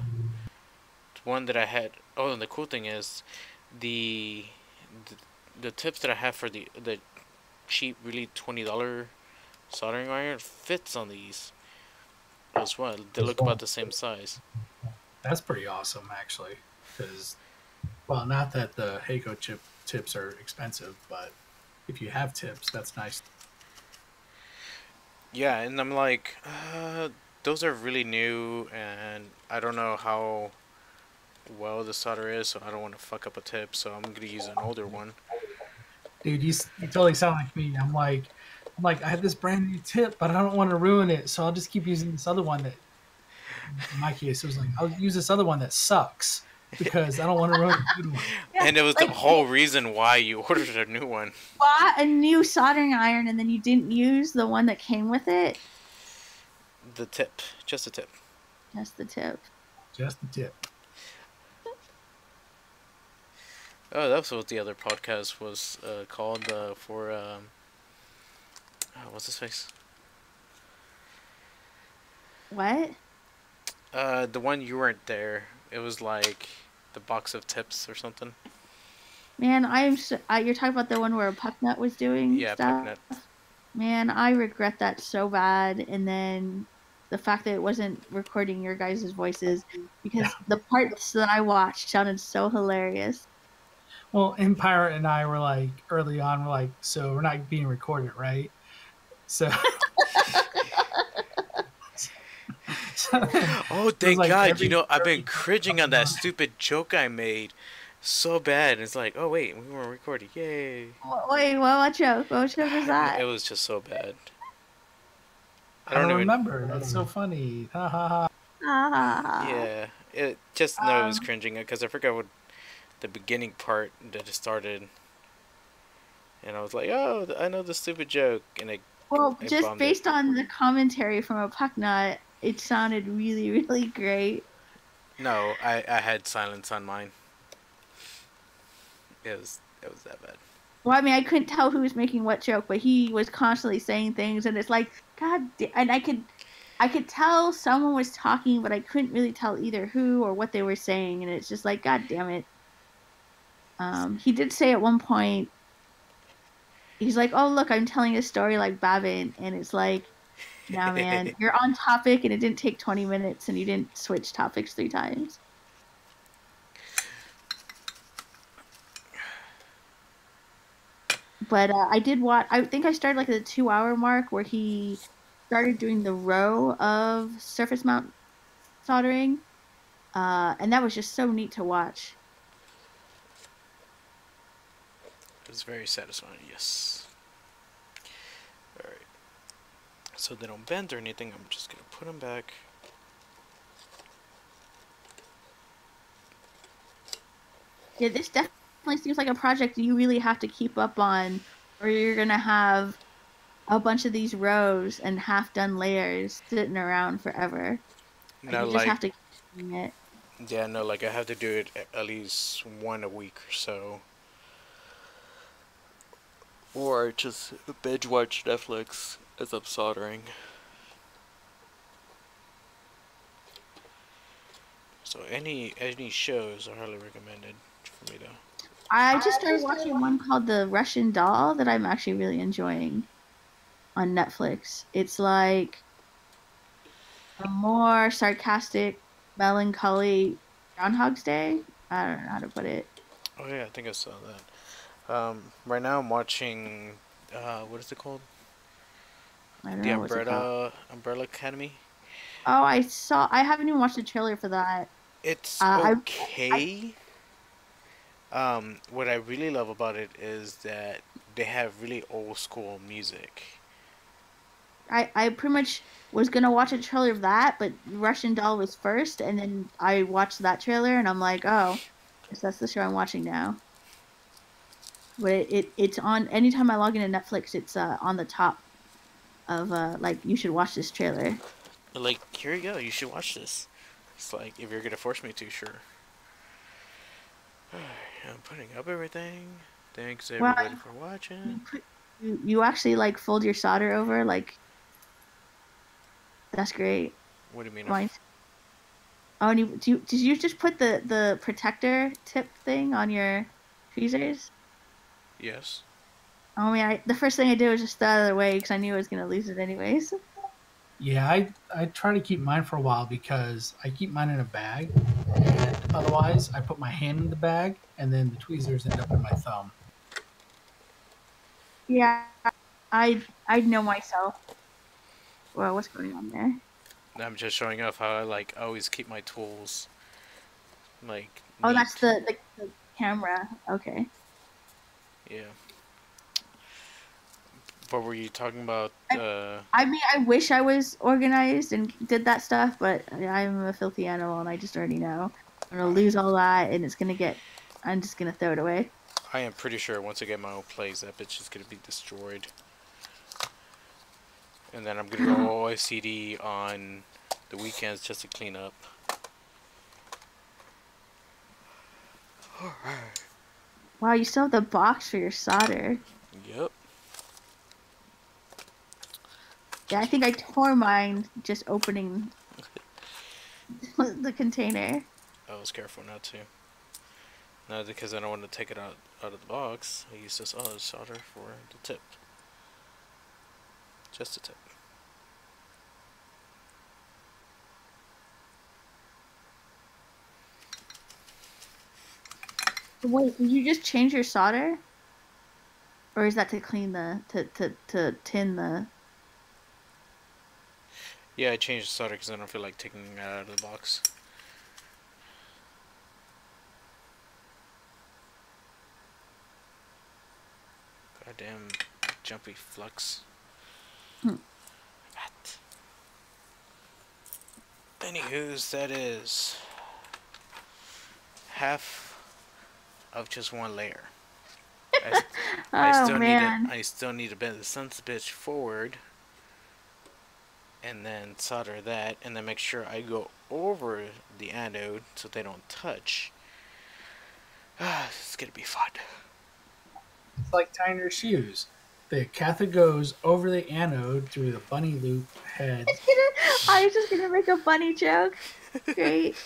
one that I had. Oh, and the cool thing is, the tips that I have for the cheap, really $20 soldering iron fits on these as well. They look about the same size. That's pretty awesome, actually. Because, well, not that the Heiko tips are expensive, but if you have tips, that's nice. Yeah, and I'm like, those are really new, and I don't know how well the solder is, so I don't want to fuck up a tip, so I'm gonna use an older one. Dude, you totally sound like me. I'm like, I have this brand new tip, but I don't want to ruin it, so I'll just keep using this other one that, in my case, it was like, I'll use this other one that sucks because I don't want to ruin the good one. Yeah, And it was the whole reason why you ordered a new one. Bought a new soldering iron and then you didn't use the one that came with it? The tip. Just a tip. Just the tip. Just the tip. Oh, that's what the other podcast was called for, what's his face? What? The one you weren't there. It was like the box of tips or something. Man, you're talking about the one where Pucknut was doing Yeah, stuff? Pucknut. Man, I regret that so bad. And then the fact that it wasn't recording your guys' voices, because the parts that I watched sounded so hilarious. Well, IntPirate and I were like early on. We're like, so we're not being recorded, right? So, Oh, it was thank like God. You know, I've been cringing on that stupid joke I made so bad. It's like, oh, wait, we weren't recording. Yay. Wait, what joke? What joke was that? It was just so bad. I don't remember. That's so funny. Ha ha ha. Ah. Yeah. It just know it was cringing because I forgot what the beginning part that it started. And I was like, oh, I know the stupid joke. And Well, I just bombed based it. on the commentary from a Pucknut, it sounded really, really great. No, I had silence on mine. It was that bad. Well, I mean, I couldn't tell who was making what joke, but he was constantly saying things, and it's like, and I could tell someone was talking, but I couldn't really tell either who or what they were saying, and it's just like, God damn it. He did say at one point, he's like, oh, look, I'm telling a story like Babin, and it's like, nah, man, you're on topic, and it didn't take 20 minutes, and you didn't switch topics 3 times. But I did watch. I think I started like at the 2-hour mark where he started doing the row of surface mount soldering, and that was just so neat to watch. It was very satisfying, yes. Alright. So they don't bend or anything, I'm just gonna put them back. Yeah, this definitely seems like a project you really have to keep up on, or you're gonna have a bunch of these rows and half-done layers sitting around forever. No, You just like, have to keep doing it. yeah, no, like I have to do it at least one a week or so. Or just binge watch Netflix as I'm soldering. So any shows are highly recommended for me though. I just started watching one called The Russian Doll that I'm actually really enjoying on Netflix. It's like a more sarcastic, melancholy Groundhog's Day. I don't know how to put it. Oh yeah, I think I saw that. Right now I'm watching, what is it called? I don't The know what's it called. Umbrella Academy. Oh, I haven't even watched the trailer for that. It's I okay. What I really love about it is that they have really old school music. I pretty much was gonna watch a trailer of that, but Russian Doll was first, and then I watched that trailer, and I'm like, oh, guess that's the show I'm watching now. But it's on anytime I log into Netflix, it's on the top of like you should watch this trailer. Like, here you go, you should watch this. It's like, if you're gonna force me to, sure. I'm putting up everything. Thanks everybody for watching. You actually like fold your solder over, like that's great. What do you mean? Mine. Oh, and did you just put the protector tip thing on your tweezers? Yes. Oh, I mean, the first thing I did was just throw it out of the way because I knew I was gonna lose it anyways. Yeah, I try to keep mine for a while because I keep mine in a bag, and otherwise I put my hand in the bag, and then the tweezers end up in my thumb. Yeah, I know myself. Well, what's going on there? I'm just showing off how I like always keep my tools like Oh, neat. that's the camera. Okay. Yeah. What were you talking about? I mean, I wish I was organized and did that stuff, but I'm a filthy animal, and I just already know I'm gonna lose all that, and I'm just gonna throw it away. I am pretty sure once I get my own place, that bitch is gonna be destroyed. And then I'm gonna go OCD on the weekends just to clean up. Alright. Wow, you still have the box for your solder. Yep. Yeah, I think I tore mine just opening the container. I was careful not to. Not because I don't want to take it out of the box. I use this other solder for the tip. Just a tip. Wait, did you just change your solder? Or is that to clean to tin the... Yeah, I changed the solder because I don't feel like taking it out of the box. Goddamn jumpy flux. Hmm. What? Anywho's, that is half of just one layer. Oh, man. I still need to bend the son's bitch forward, and then solder that, and then make sure I go over the anode so they don't touch. It's gonna be fun. It's like tying your shoes. The cathode goes over the anode through the bunny loop head. I was just gonna make a bunny joke. Great.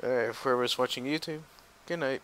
Alright, whoever's watching YouTube, good night.